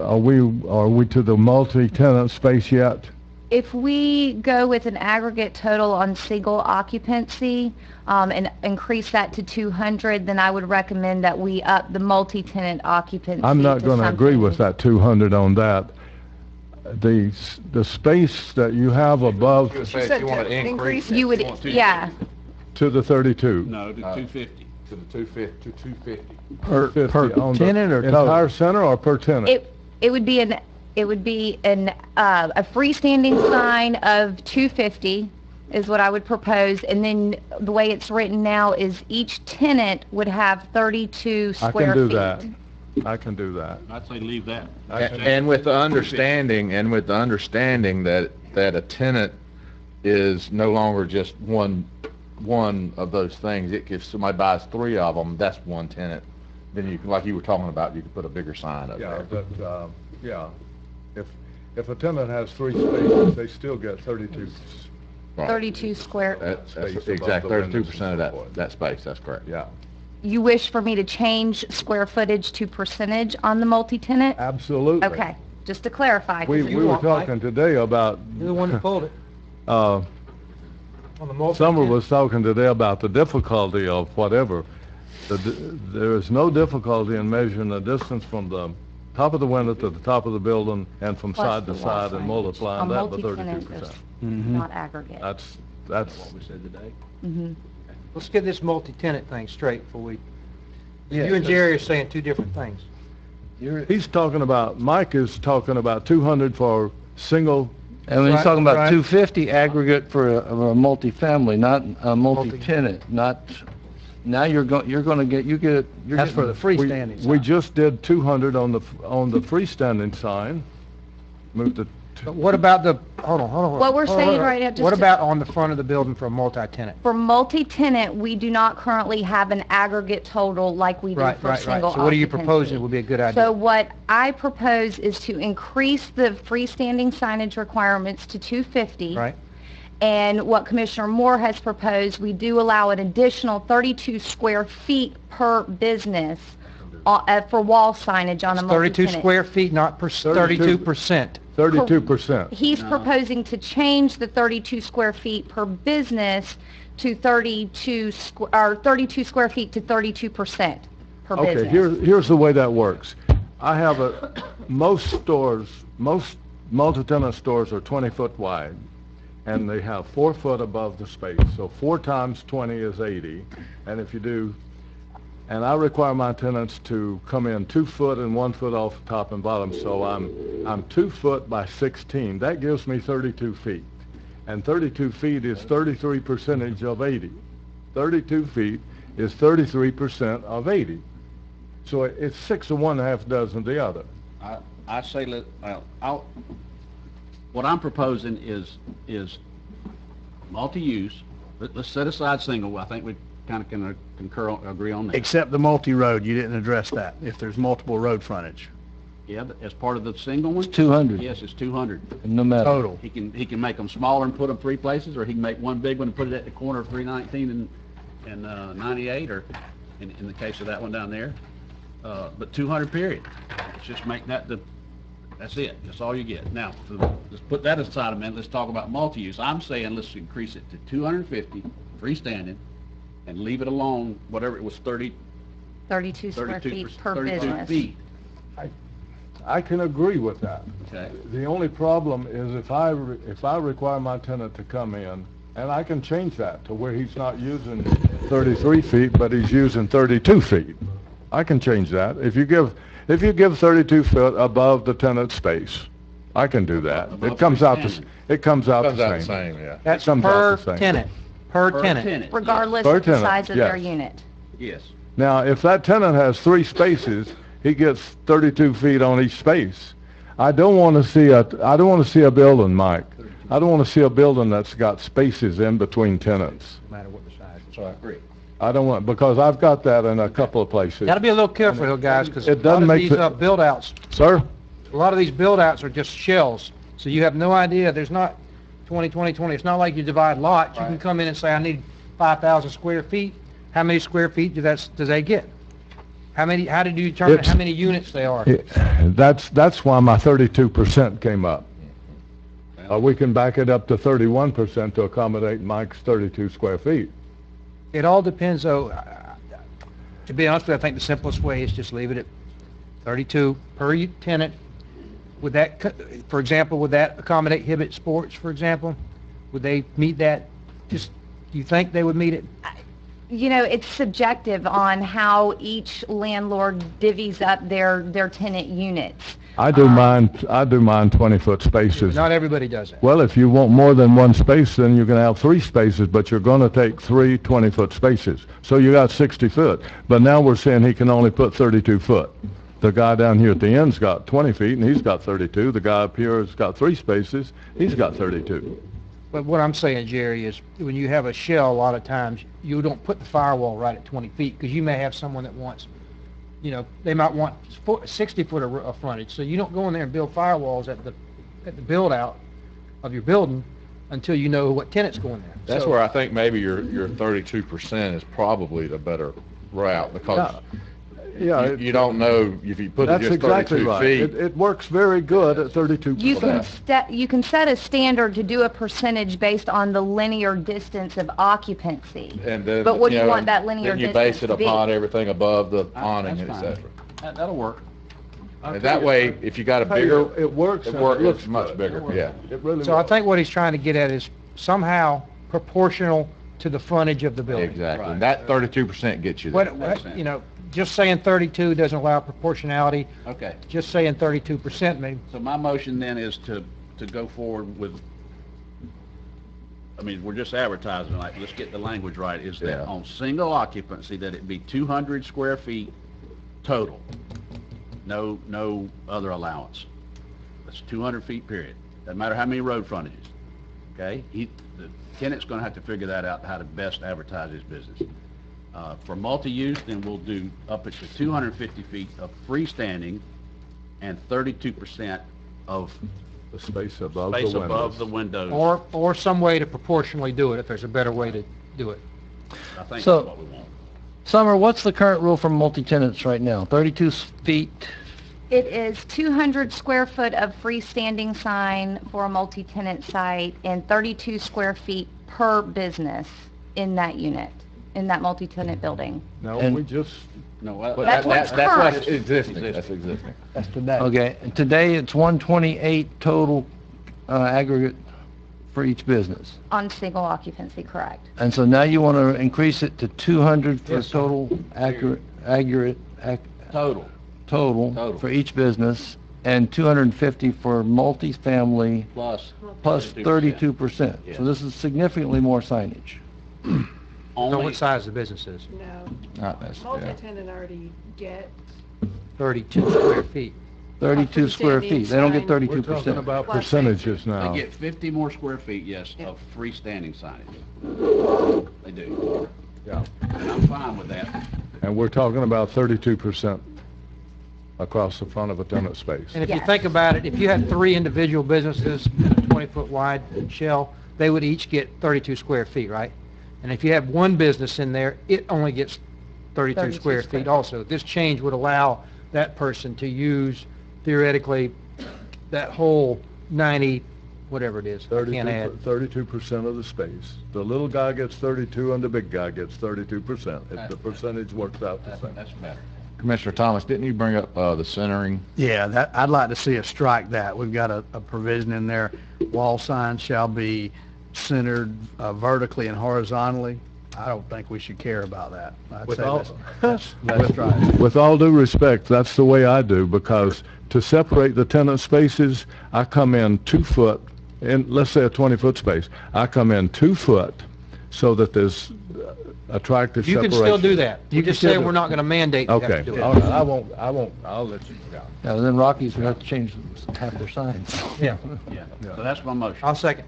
are we to the multi-tenant space yet? If we go with an aggregate total on single occupancy and increase that to 200, then I would recommend that we up the multi-tenant occupancy. I'm not going to agree with that 200 on that. The space that you have above You said you want to increase it. You would, yeah. to the 32. No, to 250. To the 250, to 250. Per 50 on the tenant or total? entire center or per tenant? It would be a freestanding sign of 250 is what I would propose, and then the way it's written now is each tenant would have 32 I square can do feet. that. I can do that. I'd say leave that. And with the understanding, that a tenant is no longer just one of those things. If somebody buys 3 of them, that's one tenant. Then you, like you were talking about, you could put a bigger sign up Yeah, there. but, yeah, if a tenant has 3 spaces, they still get 32. Right. 32 square. That's space above exactly the windows 32% and so of forth. that space, that's correct. Yeah, You wish for me to change square footage to percentage on the multi-tenant? absolutely. Okay, just to clarify. 'cause We it- were want, Mike? talking today about, You're the one that pulled it uh, on the multi. Summer was talking today about the difficulty of whatever. There is no difficulty in measuring the distance from the top of the window to the top of the building and from Plus side the to wall side and signage. multiplying On that by multi-tenant, 32%. there's not aggregate. That's, What we said today. Mhm. Let's get this multi-tenant thing straight before we, Yeah, you and Jerry are saying 2 different things. he's talking about, Mike is talking about 200 for single. And when he's Right, talking about right. 250 aggregate for a multifamily, not a multi-tenant, not, now you're going to get, you're That's for the getting, freestanding sign. We just did 200 on the freestanding sign. Moved the, But what about the, hold on. What we're Hold on, saying hold on. right now, just What to- about on the front of the building for a multi-tenant? For multi-tenant, we do not currently have an aggregate total like we do Right, for right, single right. So what are you occupancy. proposing would be a good idea? So what I propose is to increase the freestanding signage requirements to 250. Right? And what Commissioner Moore has proposed, we do allow an additional 32 square feet per business for wall signage on a multi-tenant. 32 square feet, not 32%. 32%. He's proposing to change the 32 square feet per business to 32 square feet to 32% per Okay, business. here's the way that works. I have most stores, most multi-tenant stores are 20 foot wide, and they have 4 foot above the space. So 4 times 20 is 80, and if you do, and I require my tenants to come in 2 foot and 1 foot off the top and bottom, so I'm 2 foot by 16. That gives me 32 feet. And 32 feet is 33% of 80. 32 feet is 33% of 80. So it's 6 of one, half dozen of the other. I say what I'm proposing is multi-use. Let's set aside single. I think we kind of can agree on that. Except the multi-road, you didn't address that, if there's multiple road frontage. Yeah, as part of the single one? It's 200. Yes, it's 200. No matter. Total. He can make them smaller and put them 3 places, or he can make one big one and put it at the corner of 319 and 98, or in the case of that one down there. But 200 period. Let's just make that that's it. That's all you get. Now, let's put that aside a minute. Let's talk about multi-use. I'm saying let's increase it to 250 freestanding and leave it alone, whatever it was, 32 square feet per 32 business. feet. I can agree with that. Okay. The only problem is if I require my tenant to come in, and I can change that to where he's not using 33 feet, but he's using 32 feet. I can change that. If you give 32 foot above the tenant space, I can do that. It comes out the same. Yeah. That's comes out per the same. tenant, per tenant. Regardless Per of the tenant, size of their yes. unit. Yes. Now, if that tenant has 3 spaces, he gets 32 feet on each space. I don't want to see a building, Mike. I don't want to see a building that's got spaces in between tenants. No matter what the size. So I agree. I don't want, because I've got that in a couple of places. Gotta be a little careful though, guys, because a It lot doesn't of make these the- build-outs, Sir? a lot of these build-outs are just shells. So you have no idea, there's not 20, 20, 20. It's not like you divide lots. You can come in and say, I need 5,000 square feet. How many square feet do they get? How did you determine how many units they are? That's why my 32% came up. We can back it up to 31% to accommodate Mike's 32 square feet. It all depends, though. To be honest with you, I think the simplest way is just leave it at 32 per tenant. Would that, for example, would that accommodate Hibbett Sports, for example? Would they meet that? Do you think they would meet it? You know, it's subjective on how each landlord divvies up their tenant units. I do mine 20-foot spaces. Not everybody does that. Well, if you want more than one space, then you're going to have 3 spaces, but you're going to take 3 20-foot spaces. So you got 60 foot. But now we're saying he can only put 32 foot. The guy down here at the end's got 20 feet, and he's got 32. The guy up here has got 3 spaces. He's got 32. But what I'm saying, Jerry, is when you have a shell, a lot of times, you don't put the firewall right at 20 feet, because you may have someone that wants, they might want 60 foot of frontage. So you don't go in there and build firewalls at the build-out of your building until you know what tenant's going there. That's where I think maybe your 32% is probably the better route, because you don't know if you put it That's just 32 exactly right. feet. It works very good at 32%. You can set a standard to do a percentage based on the linear distance of occupancy. And then, But what do you want that linear then you distance base it to be? upon everything above the awning, That's et fine. cetera. That'll work. And that way, if you got a Hey, bigger, it works. it and works, looks it's much good. bigger, yeah. It really So I works. think what he's trying to get at is somehow proportional to the frontage of the building. Exactly. Right. And that 32% gets you there. Just saying 32 doesn't allow proportionality. Okay. Just saying 32% maybe. So my motion then is to go forward with, we're just advertising, like, let's get the language right, is that Yeah. on single occupancy, that it be 200 square feet total. No other allowance. That's 200 feet period. Doesn't matter how many road frontages. Okay? The tenant's gonna have to figure that out, how to best advertise his business. For multi-use, then we'll do up to 250 feet of freestanding and 32% of The space above space the above windows. the windows. Or some way to proportionally do it, if there's a better way to do it. I think So- that's what we want. Summer, what's the current rule for multi-tenants right now? 32 feet? It is 200 square foot of freestanding sign for a multi-tenant site and 32 square feet per business in that unit, in that multi-tenant building. No, And- we just, No, That's what's current. That's existing, that's existing. That's today. Okay, and today it's 128 total aggregate for each business. On single occupancy, correct. And so now you want to increase it to 200 for Yes, sir. total Total. total for each business, and 250 for multifamily Plus. plus 32%. Yeah. So this is significantly more signage. So Only, what size the business is? No, Not necessarily. multi-tenant already get 32 square feet. 32 square freestanding feet. They don't get sign. We're talking 32%. about Plus percentages they now. get 50 more square feet, yes, Yeah. of freestanding signage. They do. Yeah. And I'm fine with that. And we're talking about 32% across the front of a tenant space. And if you Yes. think about it, if you had 3 individual businesses in a 20-foot wide shell, they would each get 32 square feet, right? And if you have one business in there, it only gets 32 square feet also. This change would allow that person to use theoretically that whole 90, whatever it is, I can't add. 32% of the space. The little guy gets 32 and the big guy gets 32%. If the percentage works out the same. That's better. Commissioner Thomas, didn't you bring up the centering? Yeah, that, I'd like to see us strike that. We've got a provision in there, wall signs shall be centered vertically and horizontally. I don't think we should care about that. I'd With say all- that's right. With all due respect, that's the way I do, because to separate the tenant spaces, I come in 2 foot, in, let's say a 20-foot space, I come in 2 foot so that there's attractive You separation. can still do that. You can just still say do we're it. not going to mandate you have to Okay, do it. all right, I'll let you go. Now, then Rockies would have to change half their signs. Yeah. Yeah. So that's my motion. I'll second.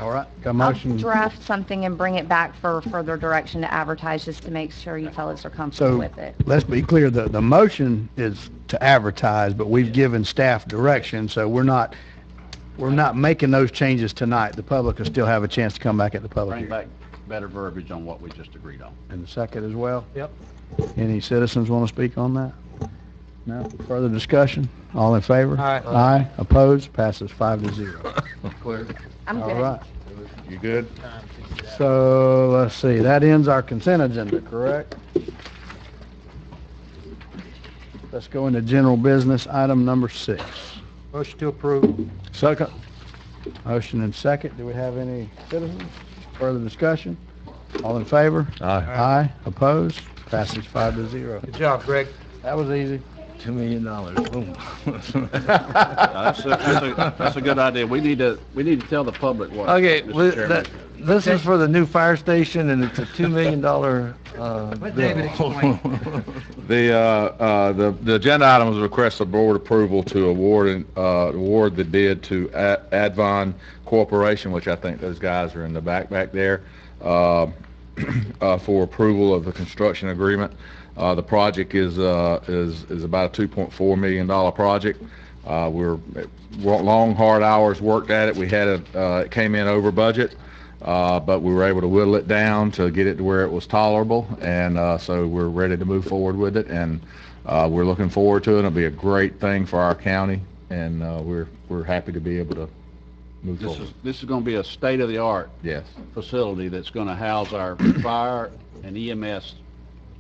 All right, got a I'll motion. draft something and bring it back for further direction to advertise, just to make sure you fellas are comfortable So, with it. let's be clear, the motion is to advertise, but we've given staff direction, so we're not making those changes tonight. The public will still have a chance to come back at the public Bring hearing. back better verbiage on what we just agreed on. And the second as well? Yep. Any citizens want to speak on that? No? Further discussion? All in favor? Aye. Aye. Opposed? Passes 5-0. Clear? I'm All good. right. You good? So, let's see, that ends our consent agenda, correct? Let's go into general business, item number 6. Motion to approve. Second? Motion and second. Do we have any citizens? Further discussion? All in favor? Aye. Aye. Opposed? Passes 5-0. Good job, Greg. That was easy. $2 million. Boom. That's a good idea. We need to tell the public what. Okay, Mr. Chairman. this is for the new fire station, and it's a $2 million Let David explain. The agenda item was a request of board approval to award the bid to Advon Corporation, which I think those guys are in the back there, for approval of the construction agreement. The project is about a $2.4 million project. We're long, hard hours worked at it. We had it came in over budget, but we were able to whittle it down to get it to where it was tolerable, and so we're ready to move forward with it, and we're looking forward to it. It'll be a great thing for our county, and we're happy to be able to move forward. This is going to be a state-of-the-art Yes. facility that's going to house our fire and EMS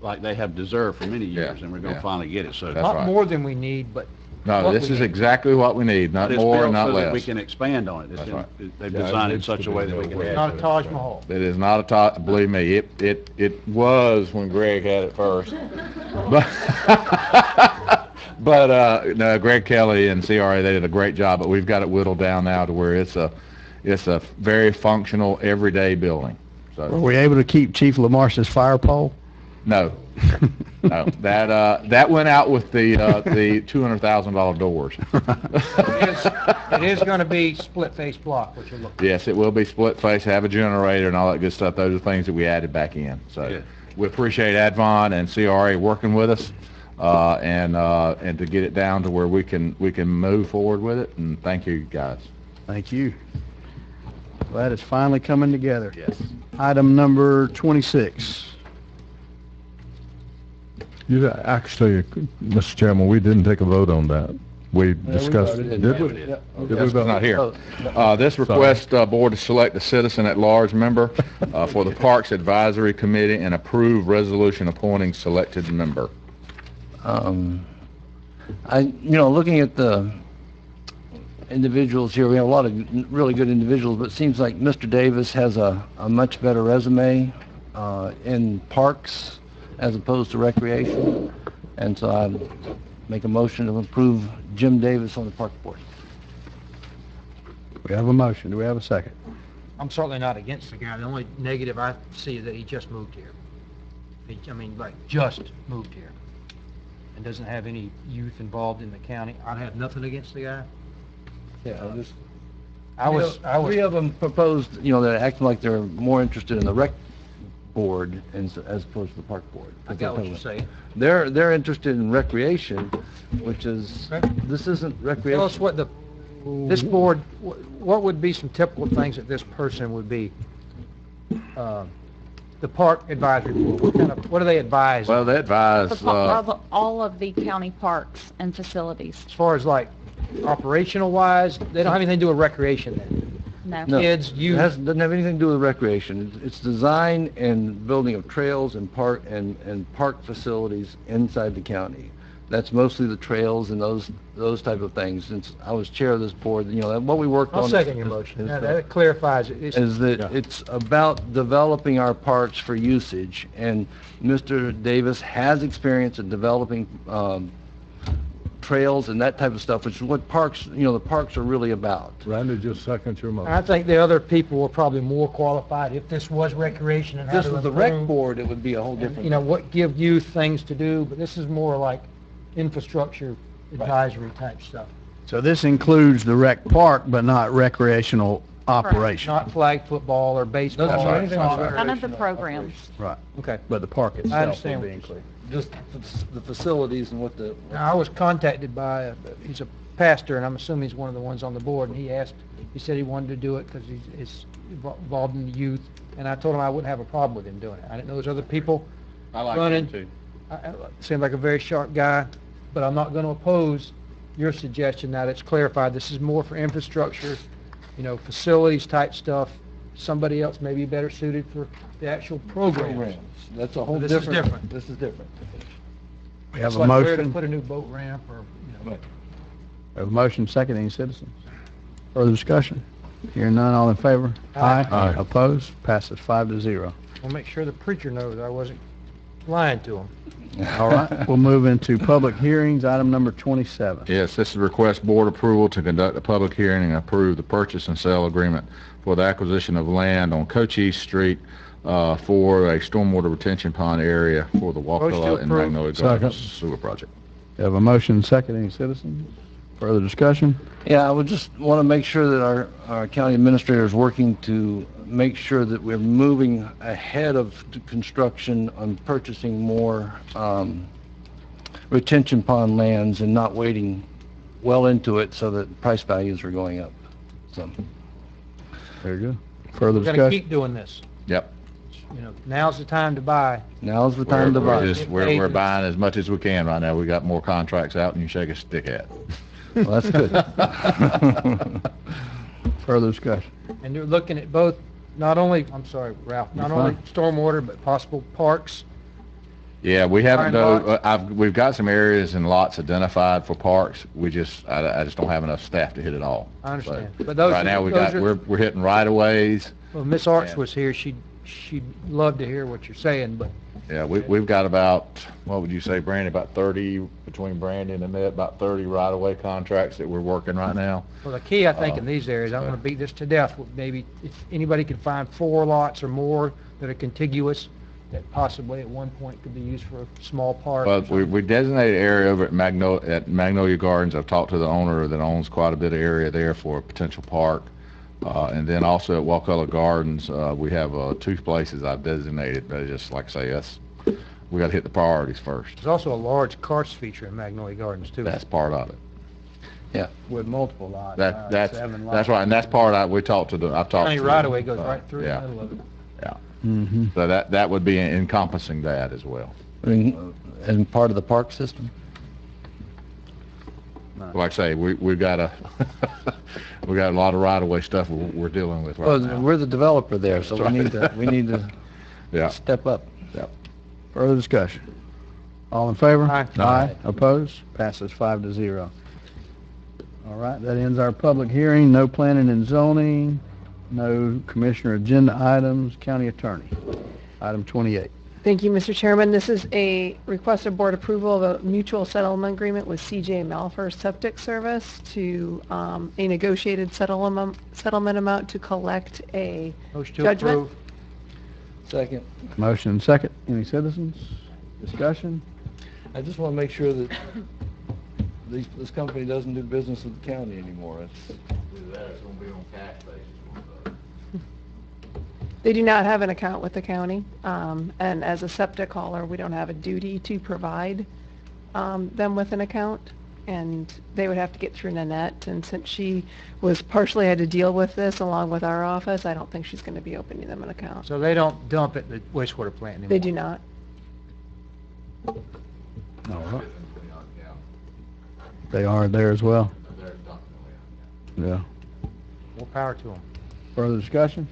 like they have deserved for many years, Yeah, and we're going to yeah. finally get it. So That's Not right. more than we need, but No, what this we is need. exactly what we need, not it's more built and not so that we less. can expand on it. That's right. They've Yeah, it designed it in needs to such a be way that we built can well. add not to a it. Taj Mahal. It is not a believe me, it was when Greg had it first. But no, Greg Kelly and CRA, they did a great job, but we've got it whittled down now to where it's a very functional, everyday building. Were So, we able to keep Chief LaMarche's fire pole? no, no, that went out with the $200,000 doors. It is going to be split-face block, what you're looking Yes, it will be split face, have a generator and all that good stuff. Those are things that we added back in. So Good. we appreciate Advon and CRA working with us, and to get it down to where we can move forward with it. And thank you guys. Thank you. Glad it's finally coming together. Yes. Item number 26. Actually, Mr. Chairman, we didn't take a vote on that. We discussed, voted. did we? Yeah, we Did we Yes, vote? not here. This request, board to select a citizen at large member for the Parks Advisory Committee and approve resolution appointing selected member. Looking at the individuals here, we have a lot of really good individuals, but it seems like Mr. Davis has a much better resume in parks as opposed to recreation. And so make a motion to approve Jim Davis on the park board. We have a motion. Do we have a second? I'm certainly not against the guy. The only negative I see is that he just moved here. I mean, like, just moved here. And doesn't have any youth involved in the county. I have nothing against the guy. Yeah, I was, Three of them proposed, they're acting like they're more interested in the rec board as opposed to the park board. I got what you're saying. They're interested in recreation, which is, this isn't recreation. Tell us what this board, what would be some typical things that this person would be, the park advisory board, what do they advise? Well, they advise, All of the county parks and facilities. As far as like operational wise, they don't have anything to do with recreation then? No. No, Kids, youth? doesn't have anything to do with recreation. It's design and building of trails and park facilities inside the county. That's mostly the trails and those type of things. Since I was chair of this board, what we worked on. I'll second your motion. That clarifies it. Is that it's about developing our parks for usage, and Mr. Davis has experience in developing trails and that type of stuff, which is what parks, the parks are really about. Randy, just second your motion. I think the other people were probably more qualified if this was recreation and how If to this was the rec improve, board, it would be a whole different. what give youth things to do, but this is more like infrastructure advisory type stuff. So this includes the rec park, but not recreational operation. Not flag football or baseball That's or right. anything That's like right. that. None of the programs. Right. Okay. But the park I itself understand will be what you're included. Just the facilities and what the. Now, I was contacted by, he's a pastor, and I'm assuming he's one of the ones on the board, and he said he wanted to do it because he's involved in the youth, and I told him I wouldn't have a problem with him doing it. I didn't know there's other people I like running. him too. Seemed like a very sharp guy, but I'm not going to oppose your suggestion that it's clarified. This is more for infrastructure, facilities type stuff. Somebody else may be better suited for the actual programs. That's a whole This is different. different. This is different. We have It's a like where to motion. put a new boat ramp or, We have a motion, seconding citizens. Further discussion? Hearing none, all in favor? Aye. Aye. Opposed? Passes 5-0. We'll make sure the preacher knows I wasn't lying to him. All right, we'll move into public hearings, item number 27. yes, this is request board approval to conduct a public hearing and approve the purchase and sale agreement for the acquisition of land on Cochise Street for a stormwater retention pond area for the Motion to Wakulla and approve. Magnolia Gardens sewer project. We have a motion, seconding citizens. Further discussion? Yeah, I would just want to make sure that our county administrator is working to make sure that we're moving ahead of the construction on purchasing more retention pond lands and not waiting well into it so that price values are going up. So, Very good. Further We're going to discussion? keep doing this. Yep. Now's the time to buy. now's the time to buy. We're buying as much as we can right now. We got more contracts out than you shake a stick at. Well, that's good. Further discussion? And you're looking at both, not only, I'm sorry, Ralph, not You're only fine. stormwater, but possible parks. Yeah, we haven't, Fine we've got some areas and lots identified for parks. I just don't have enough staff to hit it all. I understand. So, But those right are- now, those are- we're hitting right-of-ways. Well, Miss Arts Yeah. was here, she'd love to hear what you're saying, but Yeah, we've got about, what would you say, Brandon, about 30, between Brandon and Annette, about 30 right-of-way contracts that we're working right now. well, the key, I think, in these areas, I don't want to beat this to death, maybe if anybody could find 4 lots or more that are contiguous, that possibly at one point could be used for a small park. or But we designated area over at Magnolia Gardens. I've talked to the owner that owns quite a bit of area there for a potential park. And then also at Wakulla Gardens, we have 2 places I've designated, but just like I say, we gotta hit the priorities first. There's also a large karst feature in Magnolia Gardens, too. That's part of it. With multiple lots. That's 7 lots. right, and that's part I've talked to. County right-of-way goes right through the yeah. middle of it. Mm-hmm. So that would be encompassing that as well. And part of the park system. Like I say, we've got we got a lot of right-of-way stuff we're dealing with right Well, now. we're the developer there, so That's we need to Yeah. step up. Further discussion? All in favor? Aye. Aye. Opposed? Passes 5-0. All right, that ends our public hearing. No planning and zoning, no commissioner agenda items, county attorney. Item 28. Thank you, Mr. Chairman. This is a request of board approval of a mutual settlement agreement with CJ Malfer Septic Service to a negotiated settlement amount to collect a Motion to judgment. approve. Second. Motion and second. Any citizens? Discussion? I just want to make sure that this company doesn't do business with the county anymore. They do not have an account with the county, and as a septic hauler, we don't have a duty to provide them with an account, and they would have to get through Nanette, and since she was partially had to deal with this along with our office, I don't think she's going to be opening them an account. So they don't dump at the wastewater plant anymore? They do not. All right. They are there as well? Yeah. More power to them. Further discussion?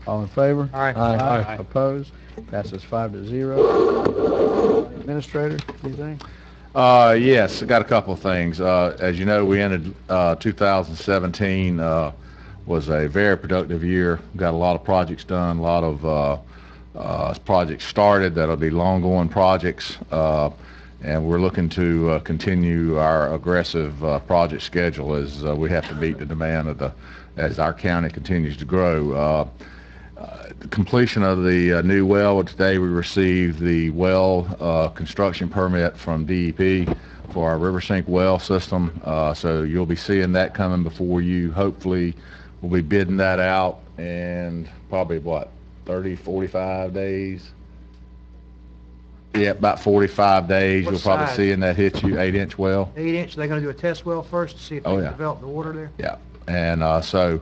All in favor? Aye. Aye. Opposed? Passes 5-0. Administrator, anything? Yes, I got a couple of things. As you know, we ended 2017 was a very productive year. Got a lot of projects done, a lot of projects started that'll be long-going projects, and we're looking to continue our aggressive project schedule as we have to meet the demand of as our county continues to grow. The completion of the new well, today we received the well construction permit from DEP for our river sink well system, so you'll be seeing that coming before you. Hopefully we'll be bidding that out in probably 45 days. Yeah, about 45 days. What You'll probably size? seeing that hit you, 8-inch well. 8-inch, they're going to do a test well first to see if they Oh, can yeah. develop the water there? Yeah, and so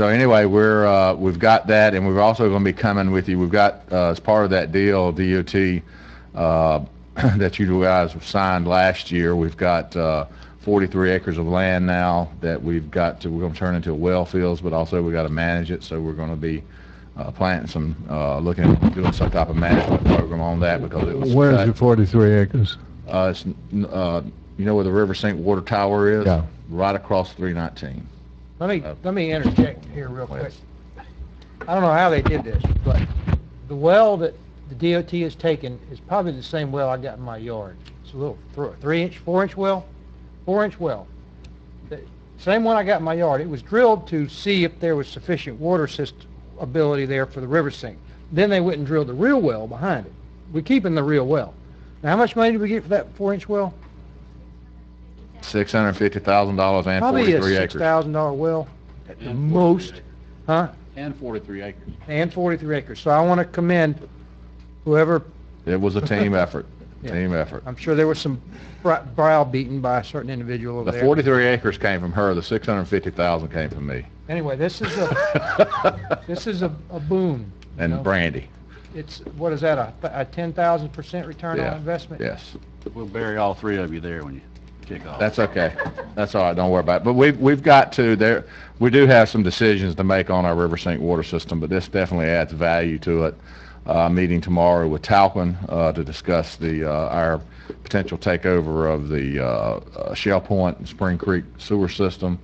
anyway, we've got that, and we're also going to be coming with you. We've got as part of that deal, DOT, that you guys signed last year. We've got 43 acres of land now that we're going to turn into well fields, but also we got to manage it. So we're going to be planting some, looking at doing some type of management program on that because it was. Where's your 43 acres? It's you know where the river sink water tower is? Yeah. Right across 319. Let me interject here real quick. I don't know how they did this, but the well that the DOT has taken is probably the same well I got in my yard. It's a little 3-inch, 4-inch well, 4-inch well. The same one I got in my yard. It was drilled to see if there was sufficient water system ability there for the river sink. Then they went and drilled the real well behind it. We're keeping the real well. Now, how much money did we get for that 4-inch well? $650,000 and Probably a 43 acres. $6,000 well at the most, huh? And 43 acres. And 43 acres. So I want to commend whoever, It was a team effort. Yeah. Team effort. I'm sure there was some browbeaten by a certain individual over The there. 43 acres came from her. The 650,000 came from me Anyway, this is a boon. you and know. Brandy. It's, what is that, a 10,000% return Yeah. on investment? Yes. We'll bury all three of you there when you kick off. That's okay. That's all right. Don't worry about it. But we've got to there. We do have some decisions to make on our river sink water system, but this definitely adds value to it. Meeting tomorrow with Talcon to discuss our potential takeover of the Shell Point and Spring Creek sewer system,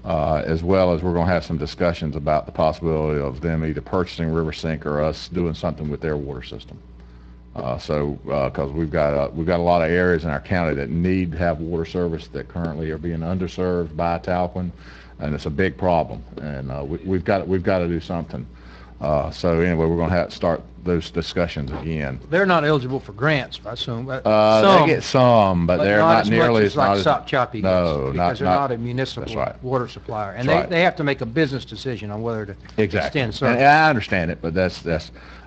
as well as we're going to have some discussions about the possibility of them either purchasing river sink or us doing something with their water system. Because we've got a lot of areas in our county that need to have water service that currently are being underserved by Talcon, and it's a big problem. And we've got to do something. So anyway, we're going to have to start those discussions again. They're not eligible for grants, I assume. They get some, but they're not as nearly much as like not Sop Choppy gets, No, because they're not a that's municipal right. water supplier. And That's right. they have to make a business decision on whether to Exactly. extend service. And I understand it, but that's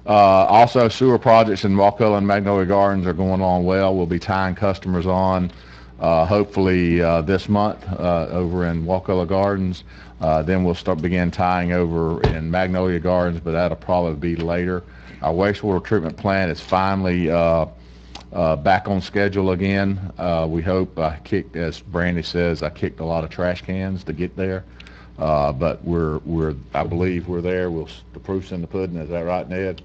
also sewer projects in Wakulla and Magnolia Gardens are going along well. We'll be tying customers on hopefully this month over in Wakulla Gardens. Then we'll begin tying over in Magnolia Gardens, but that'll probably be later. Our wastewater treatment plant is finally back on schedule again. We hope. As Brandy says, I kicked a lot of trash cans to get there. But I believe we're there. The proof's in the pudding. Is that right, Ned?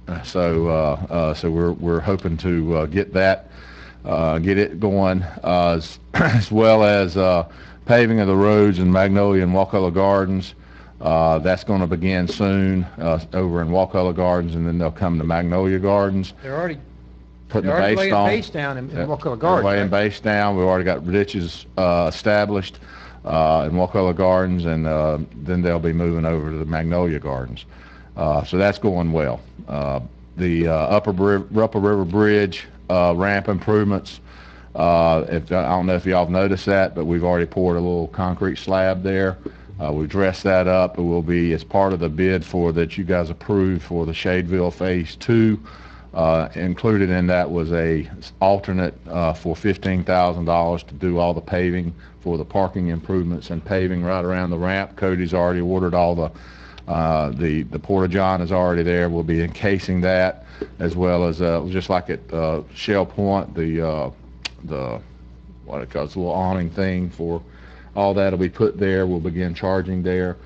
Right. So we're hoping to get it going, as well as paving of the roads in Magnolia and Wakulla Gardens. That's going to begin soon over in Wakulla Gardens, and then they'll come to Magnolia Gardens. They're already Putting the laying base on. base down in Wakulla They're Gardens. laying right? base down. We've already got ditches established in Wakulla Gardens, and then they'll be moving over to the Magnolia Gardens. So that's going well. The Upper River Bridge ramp improvements, I don't know if y'all have noticed that, but we've already poured a little concrete slab there. We've dressed that up. It will be as part of the bid that you guys approved for the Shadeville Phase 2. Included in that was a alternate for $15,000 to do all the paving for the parking improvements and paving right around the ramp. Cody's already ordered all the porta-john is already there. We'll be encasing that, as well as just like at Shell Point, the what it calls, the little awning thing for all that will be put there. We'll begin charging there,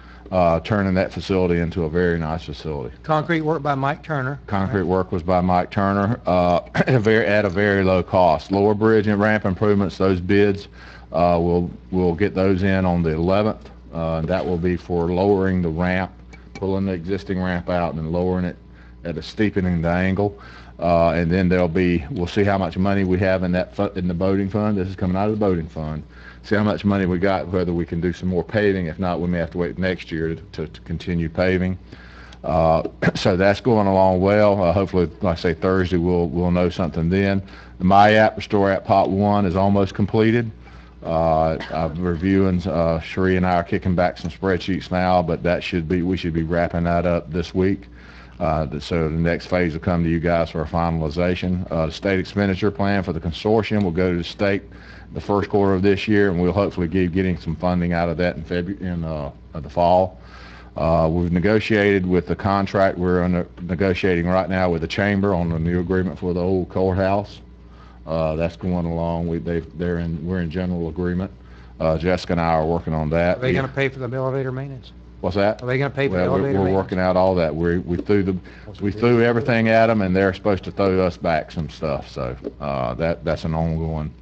turning that facility into a very nice facility. Concrete work by Mike Turner. Concrete work was by Mike Turner at a very low cost. Lower bridge and ramp improvements, those bids, we'll get those in on the 11th. That will be for lowering the ramp, pulling the existing ramp out and lowering it at a steepening the angle. And then we'll see how much money we have in the boating fund. This is coming out of the boating fund. See how much money we got, whether we can do some more paving. If not, we may have to wait next year to continue paving. So that's going along well. Hopefully, like I say, Thursday we'll know something then. The MyApp Restore App Pot 1 is almost completed. I'm reviewing, Sheree and I are kicking back some spreadsheets now, but we should be wrapping that up this week. So the next phase will come to you guys for a finalization. The state expenditure plan for the consortium will go to the state the first quarter of this year, and we'll hopefully be getting some funding out of that in the fall. We've negotiated with the contract. We're negotiating right now with the chamber on the new agreement for the old courthouse. That's going along. We're in general agreement. Jessica and I are working on that. Are they going to pay for the elevator maintenance? What's that? Are they going to pay for the elevator We're maintenance? working out all that. We threw everything at them, and they're supposed to throw us back some stuff. So that's an ongoing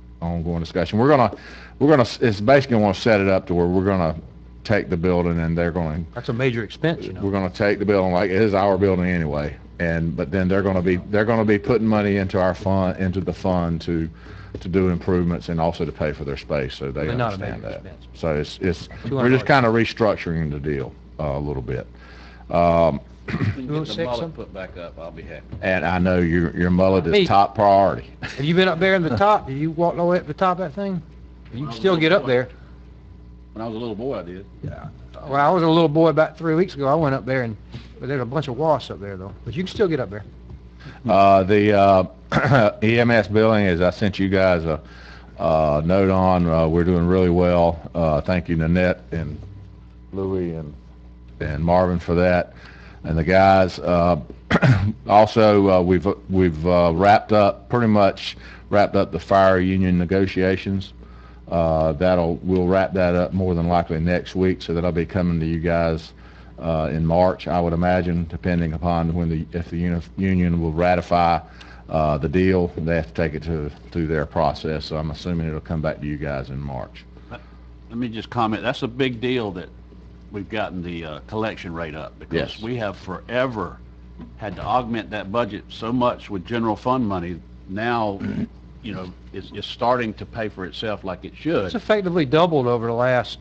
discussion. It's basically want to set it up to where we're going to take the building, and they're going to. That's a major expense, you know. We're going to take the building like it is our building anyway, but then they're going to be putting money into the fund to do improvements and also to pay for their space, so they understand that. So we're just kind of restructuring the deal a little bit. If you can get the mullet put back up, I'll be happy. And I know your mullet is top priority. Have you been up there in the top? Did you walk all the way up the top of that thing? You can still get up there. When I was a little boy, I did. Yeah. Well, I was a little boy about 3 weeks ago. I went up there, but there's a bunch of wasps up there, though. But you can still get up there. The EMS billing, as I sent you guys a note on, we're doing really well. Thank you, Nanette and Louie and Marvin for that. And the guys, also, we've pretty much wrapped up the fire union negotiations. We'll wrap that up more than likely next week, so that'll be coming to you guys in March, I would imagine, depending upon if the union will ratify the deal. They have to take it through their process, so I'm assuming it'll come back to you guys in March. Let me just comment. That's a big deal that we've gotten the collection rate up, because we have forever had to augment that budget so much with general fund money. Now, it's starting to pay for itself like it should. It's effectively doubled over the last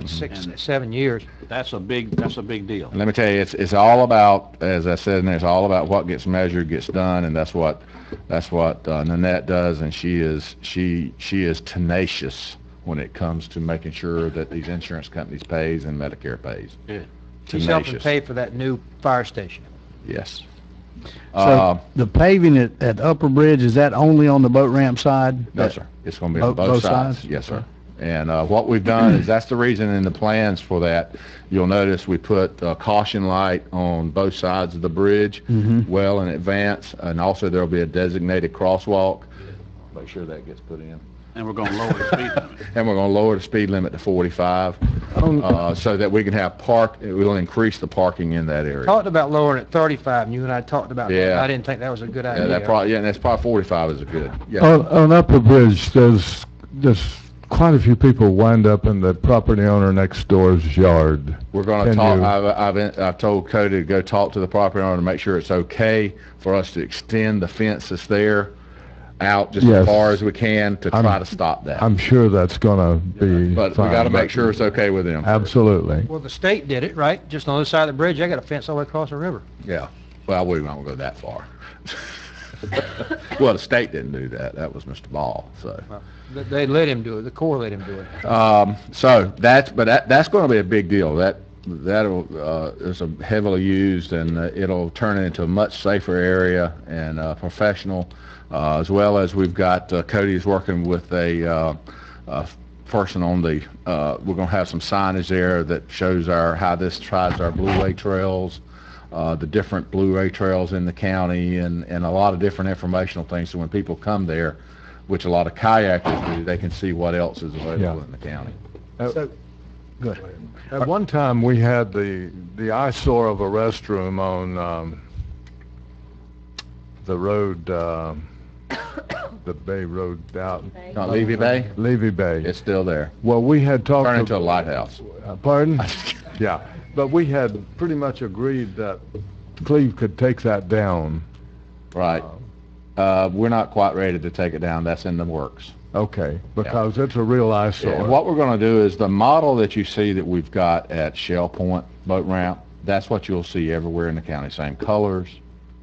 7 years. That's a big deal. And let me tell you, it's all about, as I said, it's all about what gets measured gets done, and that's what Nanette does, and she is tenacious when it comes to making sure that these insurance companies pays and Medicare pays. Good. She's helping pay for that new fire station. Yes. So the paving at Upper Bridge, is that only on the boat ramp side? No, sir. It's going to be on both sides. Yes, sir. And what we've done is, that's the reason in the plans for that, you'll notice we put a caution light on both sides of the bridge well in advance, and also there'll be a designated crosswalk. Make sure that gets put in. And we're going to lower the speed limit. And we're going to lower the speed limit to 45, so that we can have we'll increase the parking in that area. Talked about lowering it 35, and you and I talked about that. Yeah. I didn't think that was a good idea. And that's probably 45 is a good. Yeah. On Upper Bridge, there's quite a few people wind up in the property owner next door's yard. We're going to Can talk, you- I've told Cody to go talk to the property owner to make sure it's okay for us to extend the fence that's there out just Yes. as far as we can to try to stop that. I'm sure that's gonna be But we fine, got to but- make sure it's okay with them. Absolutely. Well, the state did it, right? Just on the other side of the bridge, they got a fence all the way across the river. Yeah. Well, we won't go that far. Well, the state didn't do that. That was Mr. Ball, so. They let him do it, the Corps let him do it. So that's going to be a big deal. That'll is a heavily used, and it'll turn it into a much safer area and professional, as well as we've got Cody's working with a person on the. We're going to have some signage there that shows how this tries our Blu-ray trails, the different Blu-ray trails in the county, and a lot of different informational things. So when people come there, which a lot of kayakers do, they can see what else is available in the county. So, good. At one time, we had the eyesore of a restroom on the road, the Bay Road out. Not Levy Bay? Levy Bay. It's still there. Well, we had talked. Turned into a lighthouse. Pardon? Yeah, but we had pretty much agreed that Cleve could take that down. Right. We're not quite ready to take it down. That's in the works. Okay, because it's a real eyesore. And what we're going to do is the model that you see that we've got at Shell Point Boat Ramp, that's what you'll see everywhere in the county. Same colors,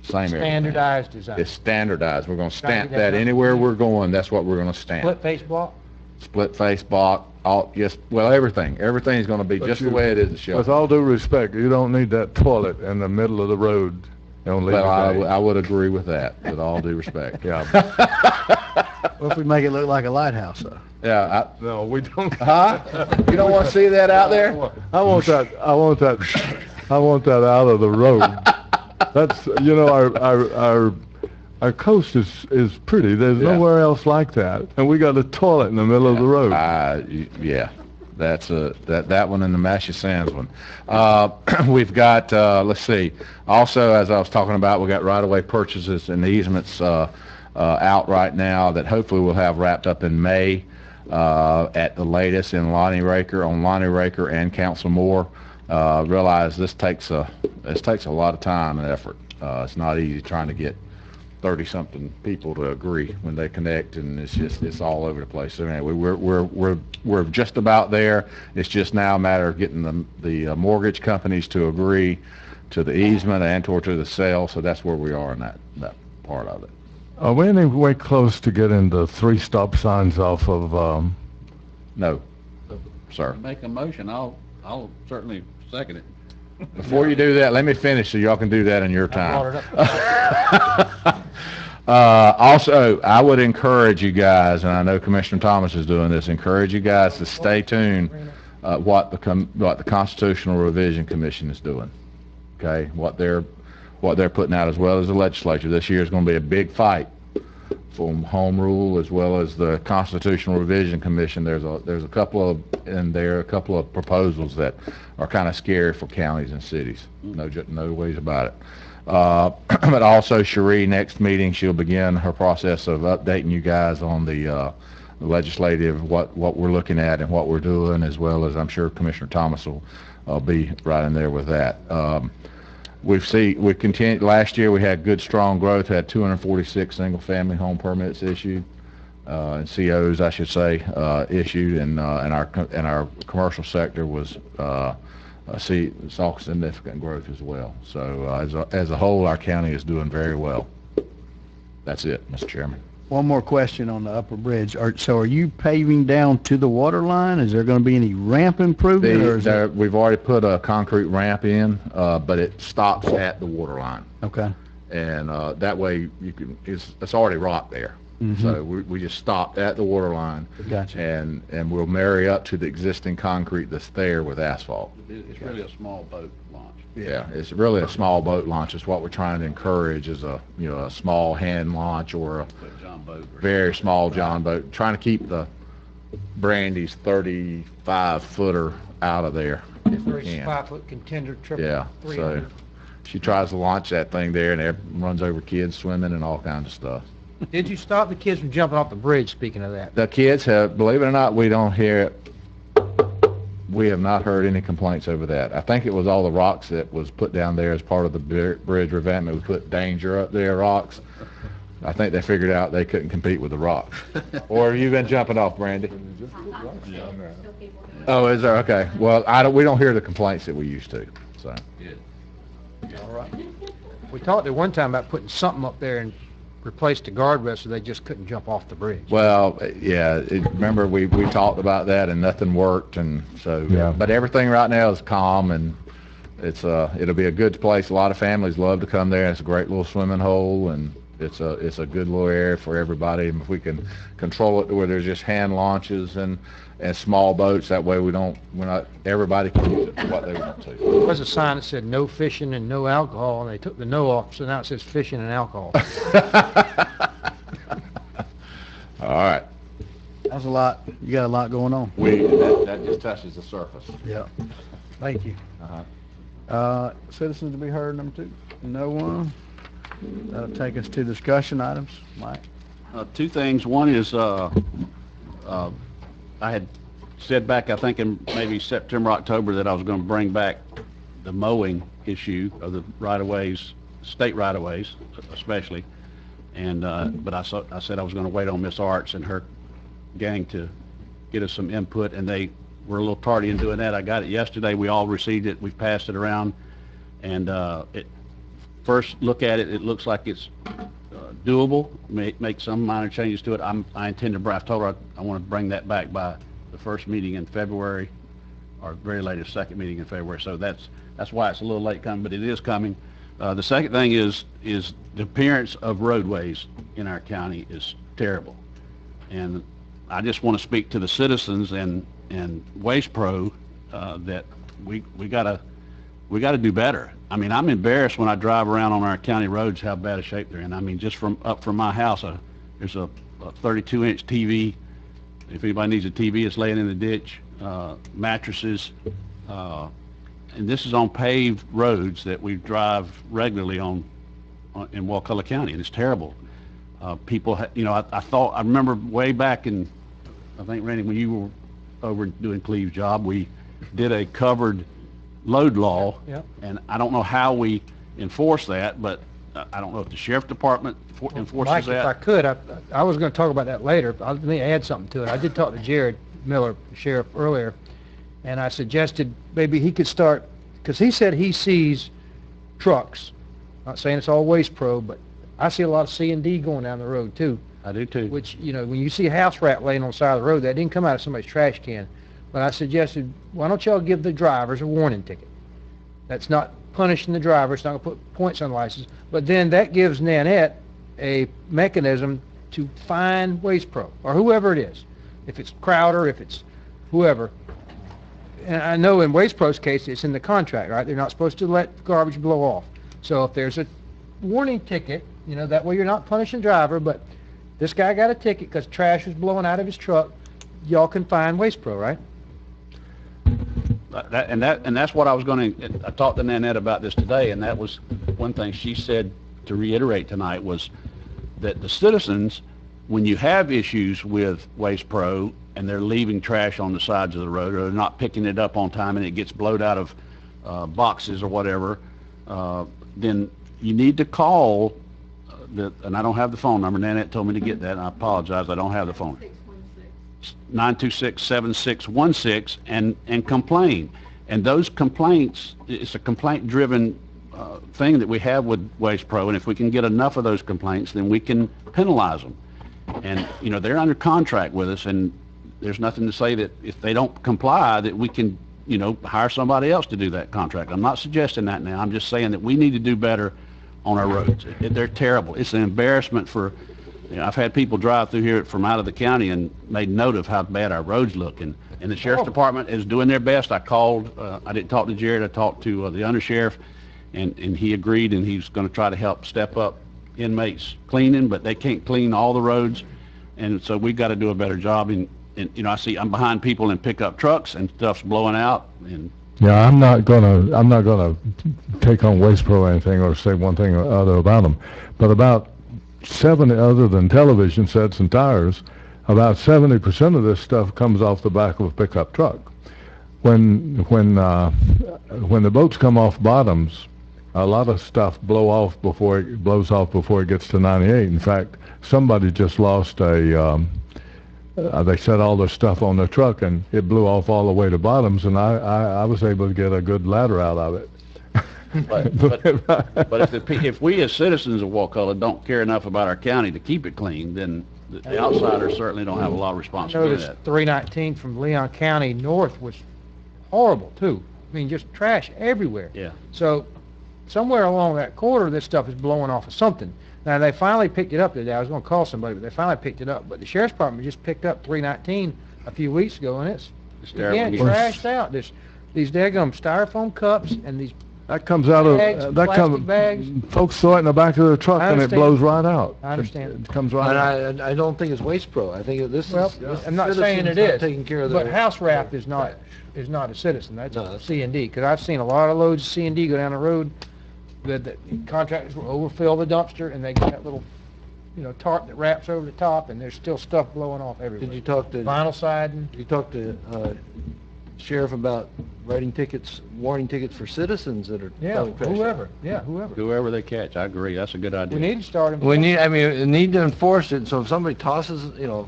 same everything. Standardized design. It's standardized. We're going to Trying to stamp get that that done. anywhere we're going. That's what we're going to stamp. Split face block? Split face block. Everything. Everything's going to be But just the you- way it is at Shell With Point. all due respect, you don't need that toilet in the middle of the road on Levy Well, Bay. I would agree with that, with all due respect. Yeah. What if we make it look like a lighthouse, though? Yeah. No, we don't. Huh? You don't want to see that out there? I want that out of the road. That's, our coast is pretty. There's Yeah. nowhere else like that. And we got a toilet in the middle of the road. Yeah, that's that one and the Mashy Sands one. We've got, let's see, also, as I was talking about, we got right-of-way purchases and easements out right now that hopefully we'll have wrapped up in May at the latest on Lonnie Raker and Council Moore. Realize this takes a lot of time and effort. It's not easy trying to get 30-something people to agree when they connect, and it's all over the place. So anyway, we're just about there. It's just now a matter of getting the mortgage companies to agree to the easement and to the sale. So that's where we are in that part of it. Are we any way close to getting the 3 stop signs off of, No, sir. Make a motion, I'll certainly second it. Before you do that, let me finish so y'all can do that in your time. Also, I would encourage you guys, and I know Commissioner Thomas is doing this, encourage you guys to stay tuned what the Constitutional Revision Commission is doing. Okay, what they're putting out, as well as the legislature. This year is going to be a big fight for home rule as well as the Constitutional Revision Commission. There's a couple of proposals that are kind of scary for counties and cities. No ways about it. But also, Cherie, next meeting, she'll begin her process of updating you guys on the legislative, what we're looking at and what we're doing, as well as I'm sure Commissioner Thomas will be right in there with that. We've continued. Last year we had good, strong growth. Had 246 single-family home permits issued, and COs, I should say, issued, and our commercial sector was saw significant growth as well. So as a whole, our county is doing very well. That's it, Mr. Chairman. One more question on the upper bridge. So are you paving down to the water line? Is there going to be any ramp improvement? Or is it... We've already put a concrete ramp in, but it stops at the water line. Okay. And that way it's already rock there. Mm-hmm. So we just stopped at the water line. Gotcha. And we'll marry up to the existing concrete that's there with asphalt. It's really a small boat launch. Yeah, it's really a small boat launch. It's what we're trying to encourage is a small hand launch or a very small John boat. Trying to keep the Brandy's 35-footer out of there if we can. 35-foot contender triple. Yeah, 300. so she tries to launch that thing there and it runs over kids swimming and all kinds of stuff. Did you stop the kids from jumping off the bridge, speaking of that? The kids have, believe it or not, we don't hear it. We have not heard any complaints over that. I think it was all the rocks that was put down there as part of the bridge revampment. We put danger up there, rocks. I think they figured out they couldn't compete with the rocks. Or have you been jumping off, Brandy? Oh, is there? Okay. Well, we don't hear the complaints that we used to, so. All right. We talked at one time about putting something up there and replace the guardrail so they just couldn't jump off the bridge. Well, yeah, remember we talked about that and nothing worked, and so, Yeah. but everything right now is calm, and it'll be a good place. A lot of families love to come there. It's a great little swimming hole, and it's a good little area for everybody. And if we can control it to where there's just hand launches and small boats, that way everybody can use it for what they want to. There was a sign that said no fishing and no alcohol, and they took the no off, so now it says fishing and alcohol. All right. That's a lot. You got a lot going on. That just touches the surface. Yeah. Thank you. Citizens to be heard, number 2? No one? That'll take us to discussion items. Mike? Two things. One is, I had said back, I think in maybe September, October, that I was going to bring back the mowing issue of the right-of-ways, state right-of-ways especially. And, but I said I was going to wait on Miss Arts and her gang to get us some input, and they were a little tardy in doing that. I got it yesterday. We all received it. We passed it around. And first look at it, it looks like it's doable. Make some minor changes to it. I intend to. I've told her I want to bring that back by the first meeting in February, or very latest second meeting in February. So that's why it's a little late coming, but it is coming. The second thing is the appearance of roadways in our county is terrible, and I just want to speak to the citizens and Waste Pro that we gotta do better. I mean, I'm embarrassed when I drive around on our county roads how bad a shape they're in. I mean, just from my house, there's a 32-inch TV. If anybody needs a TV, it's laying in the ditch. Mattresses, and this is on paved roads that we drive regularly on in Wakulla County, and it's terrible. People, I remember way back in, I think, Randy, when you were over doing Cleve's job, we did a covered load law, Yep. and I don't know how we enforce that, but I don't know if the sheriff department enforces Mike, that. if I could, I was going to talk about that later. Let me add something to it. I did talk to Jared Miller, the sheriff, earlier, and I suggested maybe he could start, because he said he sees trucks. Not saying it's all Waste Pro, but I see a lot of C&D going down the road too. I do too. Which, when you see a house rat laying on the side of the road, that didn't come out of somebody's trash can. But I suggested, why don't y'all give the drivers a warning ticket? That's not punishing the driver, it's not going to put points on the license, but then that gives Nanette a mechanism to fine Waste Pro, or whoever it is. If it's Crowder, if it's whoever. And I know in Waste Pro's case, it's in the contract, right? They're not supposed to let garbage blow off. So if there's a warning ticket, that way you're not punishing the driver, but this guy got a ticket because trash was blowing out of his truck, y'all can fine Waste Pro, right? And that's what I was going to. I talked to Nanette about this today, and that was one thing she said to reiterate tonight was that the citizens, when you have issues with Waste Pro and they're leaving trash on the sides of the road, or they're not picking it up on time and it gets blowed out of boxes or whatever, then you need to call. And I don't have the phone number. Nanette told me to get that, and I apologize. I don't have the phone. 926-7616 and complain. And those complaints, it's a complaint-driven thing that we have with Waste Pro, and if we can get enough of those complaints, then we can penalize them. And, they're under contract with us, and there's nothing to say that if they don't comply that we can, hire somebody else to do that contract. I'm not suggesting that now. I'm just saying that we need to do better on our roads. They're terrible. It's an embarrassment for... I've had people drive through here from out of the county and made note of how bad our roads look, and the sheriff's department is doing their best. I called, I didn't talk to Jared, I talked to the undersheriff, and he agreed, and he's going to try to help step up inmates cleaning, but they can't clean all the roads, and so we've got to do a better job. And I see I'm behind people in pickup trucks and stuff's blowing out. And yeah, I'm not gonna take on Waste Pro or anything or say one thing or other about them, but about other than television sets and tires, about 70% of this stuff comes off the back of a pickup truck. When the boats come off bottoms, a lot of stuff blows off before it gets to 98. In fact, somebody just lost they set all their stuff on their truck and it blew off all the way to bottoms, and I was able to get a good ladder out of it. But if we as citizens of Wakulla don't care enough about our county to keep it clean, then the outsiders certainly don't have a lot of I responsibility for noticed that. 319 from Leon County north was horrible too. I mean, just trash everywhere. Yeah. So somewhere along that corridor, this stuff is blowing off of something. Now, they finally picked it up today. I was going to call somebody, but they finally picked it up. But the sheriff's department just picked up 319 a few weeks ago, and it's again terrible. trashed out. There's these daggum styrofoam cups and these That comes out of bags, plastic bags. Folks throw it in the back of their truck I and it understand. blows right out. I understand. It comes right out. And I don't think it's Waste Pro. I think this Well, is I'm not saying it citizens not is, taking care of but their house wrap is not a citizen. That's No, that's- C&D. Because I've seen a lot of loads of C&D go down the road that contractors will overfill the dumpster and they get that little, tarp that wraps over the top, and there's still stuff blowing off everywhere. Did you talk to Vinyl siding. you talk to sheriff about writing tickets, warning tickets for citizens that are Yeah, throwing trash out? whoever. Yeah, whoever. Whoever they catch, I agree. That's a good idea. We need to start We need to enforce it. So if somebody tosses, I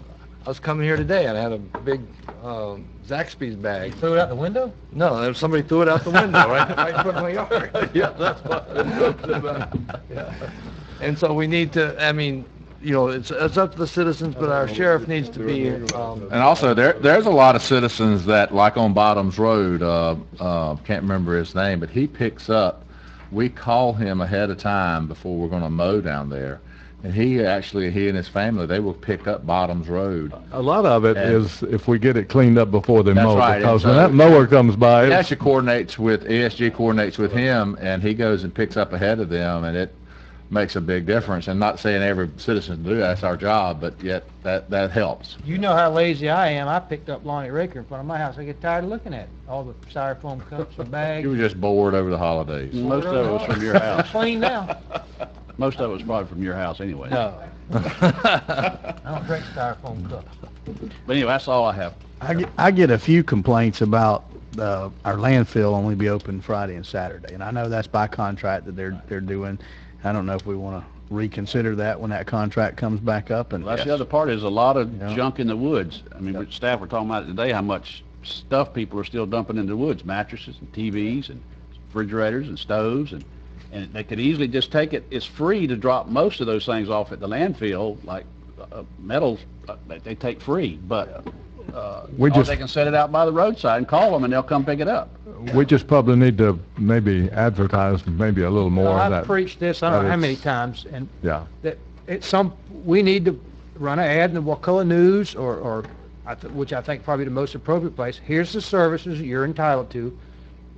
was coming here today and I had a big Zaxby's bag. Throw it out the window? No, if somebody threw it out the window right in front of my yard. Yeah, that's what it's about. Yeah. And so we need to, it's up to the citizens, but our sheriff needs to be, And also, there's a lot of citizens that, like on Bottoms Road, can't remember his name, but he picks up, we call him ahead of time before we're gonna mow down there. And he and his family, they will pick up Bottoms Road. A lot of it And- is if we get it cleaned up before they That's mow, right, because and when so- that mower comes by, He it's, actually ESG coordinates with him, and he goes and picks up ahead of them, and it makes a big difference. And not saying every citizen do that, that's our job, but yet that helps. You know how lazy I am. I picked up Lonnie Raker in front of my house. I get tired of looking at it. All the styrofoam cups and bags. You were just bored over the holidays. Most of it was from your house. Clean now. Most of it was probably from your house anyway. No. I don't drink styrofoam cups. But anyway, that's all I have. I get a few complaints about our landfill only be open Friday and Saturday, and I know that's by contract that they're doing. I don't know if we want to reconsider that when that contract comes back up. And Well, that's the other part, is a lot of Yeah. junk in the woods. I mean, staff were talking about it today, how much stuff people are still dumping in the woods, mattresses and TVs and refrigerators and stoves, and they could easily just take it. It's free to drop most of those things off at the landfill, like metals, they take free, but We or just- they can set it out by the roadside and call them and they'll come pick it up. we just probably need to maybe advertise maybe a little more of I've that. preached this, I don't know that how many it's- times, and Yeah. that we need to run an ad in the Wakulla News which I think probably the most appropriate place. Here's the services you're entitled to.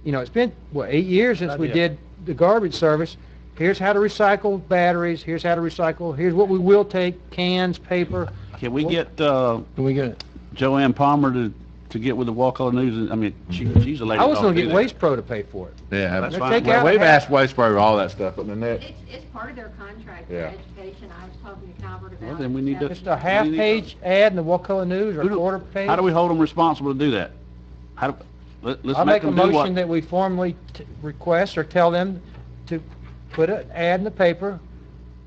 It's been, 8 years since we did the garbage service. Here's how to recycle batteries. Here's how to recycle. Here's what we will take, cans, paper. Can we get Can we get it? Joanne Palmer to get with the Wakulla News? I mean, she's a lady. I was that going ought to do get that. Waste Pro to pay for it. Yeah, That's Let's fine. take Well, out we've half- asked Waste Pro all that stuff, but then It's part of their contract for Yeah. education. I was talking to Calvert about it. Well, then we need to- Just a half-page ad in the Wakulla News or a quarter page. How do we hold them responsible to do that? Let's I'll make a them do what? motion that we formally request or tell them to put an ad in the paper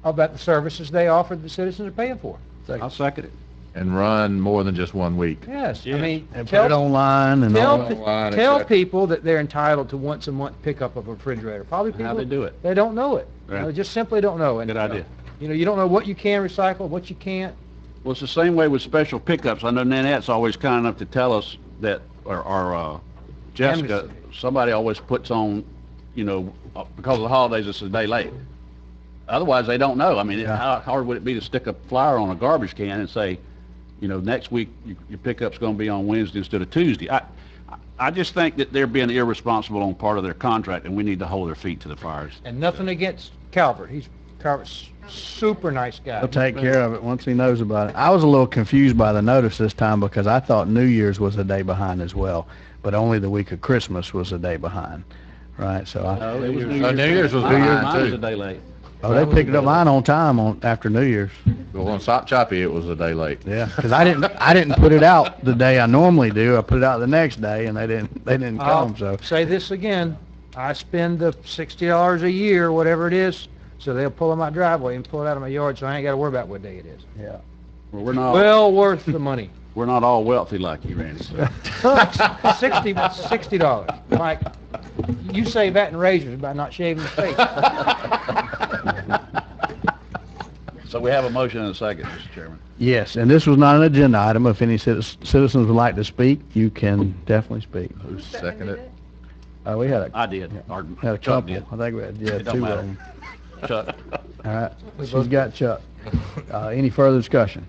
about the services they offer the citizens are paying for. I'll second it. and run more than just 1 week. Yes, I Yes. mean, And put it online and all that. Online, tell etc. people that they're entitled to once a month pickup of a refrigerator. Probably people, How they do it. they don't know it. Right. They just simply don't know. And, Good idea. You don't know what you can recycle, what you can't. Well, it's the same way with special pickups. I know Nanette's always kind enough to tell us that, or Jessica, Embassy. somebody always puts on, because of the holidays, it's a day late. Otherwise, they don't know. I mean, how hard would it be to stick a flyer on a garbage can and say, next week your pickup's going to be on Wednesday instead of Tuesday? I just think that they're being irresponsible on part of their contract, and we need to hold their feet to the fires. And nothing against Calvert. Calvert's super nice guy. He'll take care of it once he knows about it. I was a little confused by the notice this time because I thought New Year's was a day behind as well, but only the week of Christmas was a day behind, right? So No, it was New Year's was Mine behind, was too. a day late. Oh, they picked up mine on time after New Year's. Well, on Sop Choppy, it was a day late. Yeah, because I didn't put it out the day I normally do. I put it out the next day, and they didn't come. So Say this again, I spend the $60 a year, whatever it is, so they'll pull in my driveway and pull it out of my yard, so I ain't got to worry about what day it is. yeah. Well, we're not, Well worth the money. we're not all wealthy like you, Randy. So. $60. Mike, you save that in razors by not shaving your face. So we have a motion and a second, Mr. Chairman. Yes, and this was not an agenda item. If any citizens would like to speak, you can definitely speak. Who seconded it? We had a I did. Or had a Chuck couple. did. I think we had It don't two matter. of them. Chuck. All right, she's got Chuck. Any further discussion?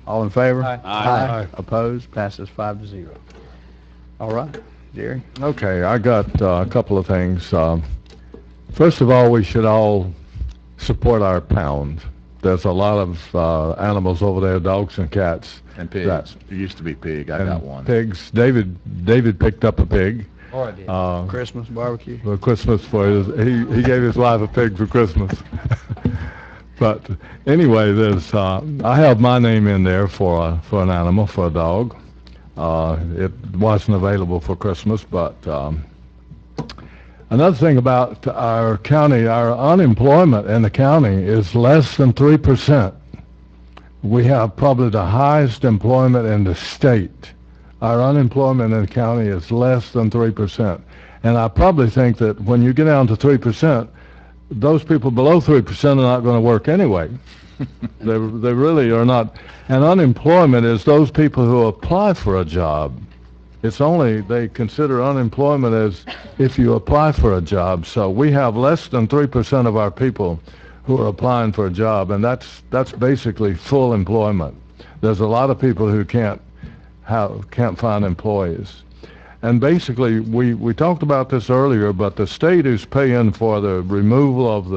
All in favor? Aye. Aye. Opposed? Passes 5-0. All right, Jerry. Okay, I got a couple of things. First of all, we should all support our pound. There's a lot of animals over there, dogs and cats. And pigs. It used to be pig. I And got one. pigs. David picked up a pig. Oh, I did. Christmas barbecue. For Christmas for he gave his wife a pig for Christmas. But anyway, there's I have my name in there for an animal, for a dog. It wasn't available for Christmas, but another thing about our county, our unemployment in the county is less than 3%. We have probably the highest employment in the state. Our unemployment in the county is less than 3%. And I probably think that when you get down to 3%, those people below 3% are not going to work anyway. They really are not. And unemployment is those people who apply for a job. It's only, they consider unemployment as if you apply for a job. So we have less than 3% of our people who are applying for a job, and that's basically full employment. There's a lot of people who can't find employees. And basically, we talked about this earlier, but the state is paying for the removal of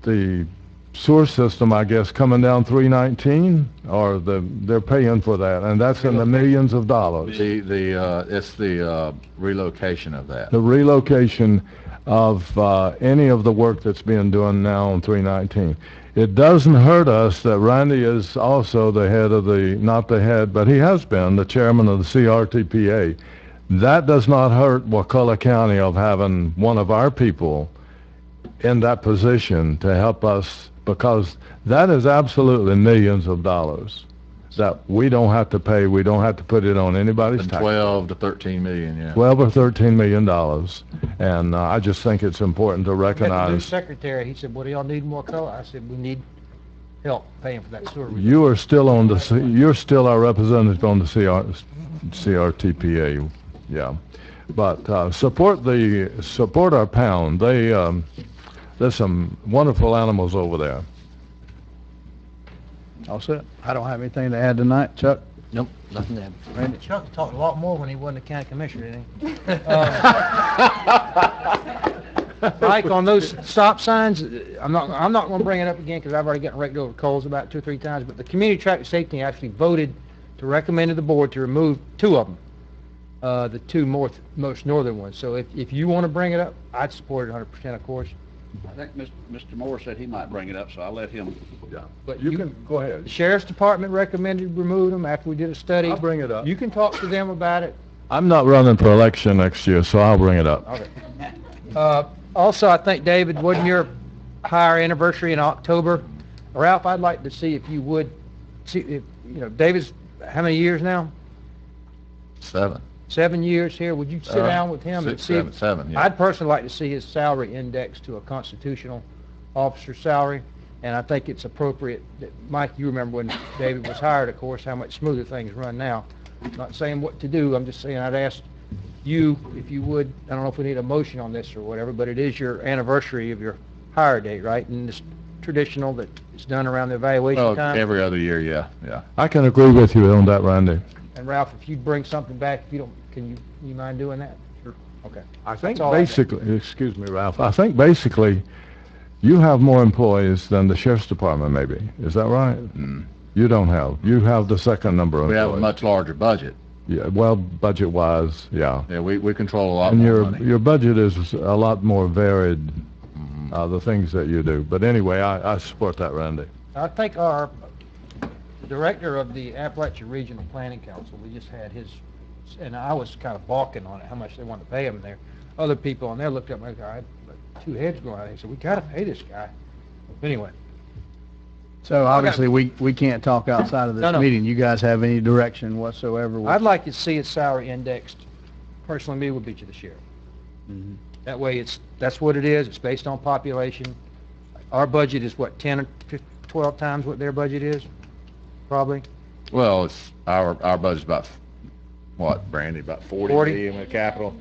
the sewer system, I guess, coming down 319, or they're paying for that, and that's in the millions of dollars. It's the relocation of that. The relocation of any of the work that's being done now on 319. It doesn't hurt us that Randy is also the head of not the head, but he has been the chairman of the CRTPA. That does not hurt Wakulla County of having one of our people in that position to help us, because that is absolutely millions of dollars that we don't have to pay. We don't have to put it on anybody's tax. 12 to 13 million, yeah. 12 or 13 million dollars. And I just think it's important to Met the new recognize. secretary, he said, "What do y'all need more color?" I said, "We need help paying for that sewer." You are still on you're still our representative on the CRTPA, yeah. But support our pound. There's some wonderful animals over there. All set. I don't have anything to add tonight. Chuck? Nope, nothing to add. Randy? Chuck talked a lot more when he wasn't the county commissioner, didn't he? Mike, on those stop signs, I'm not going to bring it up again because I've already gotten raked over coals about 2 or 3 times, but the Community Traffic Safety actually voted to recommend to the board to remove 2 of them, the 2 most northern ones. So if you want to bring it up, I'd support it 100%, of course. I think Mr. Moore said he might bring it up, so I'll let him. Yeah. But You can, go ahead. The Sheriff's Department recommended remove them after we did a study. I'll bring it up. You can talk to them about it. I'm not running for election next year, so I'll bring it up. Okay. Also, I think, David, wasn't your hire anniversary in October? Ralph, I'd like to see if you would, see if, David's, how many years now? 7. 7 years here. Would you sit down with him and 6, see? 7, 7, yeah. I'd personally like to see his salary indexed to a constitutional officer's salary, and I think it's appropriate that, Mike, you remember when David was hired, of course, how much smoother things run now. I'm not saying what to do, I'm just saying I'd ask you if you would, I don't know if we need a motion on this or whatever, but it is your anniversary of your hire date, right? And it's traditional that it's done around the evaluation time. Every other year, yeah. I can agree with you on that, Randy. And Ralph, if you'd bring something back, if you don't, can you mind doing that? Sure. Okay. I think That's all I got. basically, excuse me, Ralph, I think basically you have more employees than the Sheriff's Department, maybe. Is that right? You don't have. You have the second number of We employees. have a much larger budget. Yeah, well, budget-wise, yeah. Yeah, we control a lot And more money. your budget is a lot more varied the things that you do. But anyway, I support that, Randy. I think our director of the Appalachia Regional Planning Council, we just had his, and I was kind of balking on it, how much they wanted to pay him there. Other people on there looked up and I had two heads going out. They said, we got to pay this guy. Anyway. So obviously, we can't talk outside of this No. meeting. You guys have any direction whatsoever? I'd like to see his salary indexed. Personally, me would be to the sheriff. Mhm. That way, that's what it is. It's based on population. Our budget is what, 10 or 12 times what their budget is? Probably. Well, it's, our budget's about, what, Brandy, about 40 40? million with capital?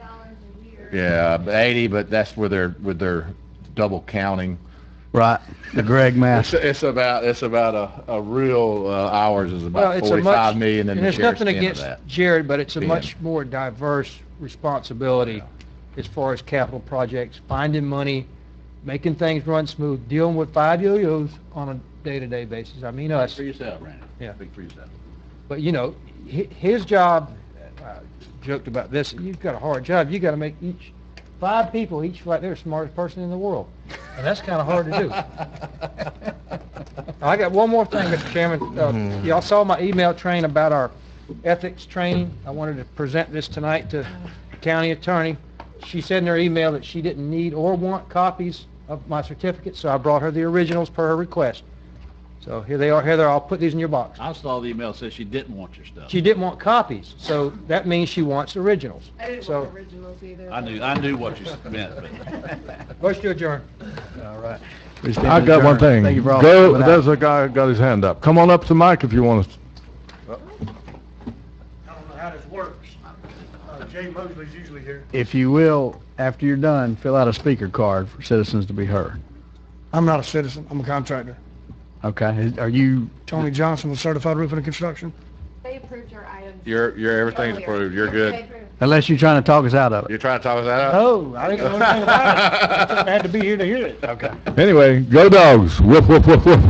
Yeah, 80, but that's with their double counting. Right, the Greg math. It's about a real, ours is Well, about it's 45 million and and the there's sheriff's nothing 10 of against that. Jared, but it's a Ben. much more diverse responsibility as far as capital projects, finding money, making things run smooth, dealing with 5 yo-yos on a day-to-day basis. I mean, us. For yourself, Randy. Yeah. Speak for yourself. But, you know, his job, joked about this, you've got a hard job. You got to make 5 people, each like they're the smartest person in the world. And that's kind of hard to do. I got one more thing, Mr. Chairman. Y'all saw my email train about our ethics training. I wanted to present this tonight to the county attorney. She said in her email that she didn't need or want copies of my certificate, so I brought her the originals per her request. So here they are. Heather, I'll put these in your box. I saw the email that says she didn't want your stuff. She didn't want copies, so that means she wants originals. I didn't So, want originals either. I knew what you meant, but. motion to adjourn. All right. I got one thing. Thank you for all Go, coming out. there's a guy got his hand up. Come on up to the mic if you want to. I don't know how this works. Jay Mosley's usually here. If you will, after you're done, fill out a speaker card for citizens to be heard. I'm not a citizen, I'm a contractor. Okay, are you, Tony Johnson with Certified Roofing and Construction. They approved your items. Your everything's earlier. approved, you're good. unless you're trying to talk us out of it? You're trying to talk us out? No, I didn't know anything about it. I had to be here to hear it. Okay. Anyway, go Dogs. Woof, woof, woof, woof.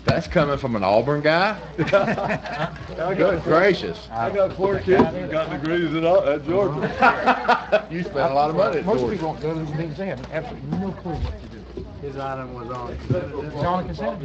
That's coming from an Auburn guy? Good gracious. I got 4 kids and got degrees at Georgia. You spent a lot of money at Most Georgia. people don't go to these meetings. They have absolutely no clue what to do. His item was on. It's on consent.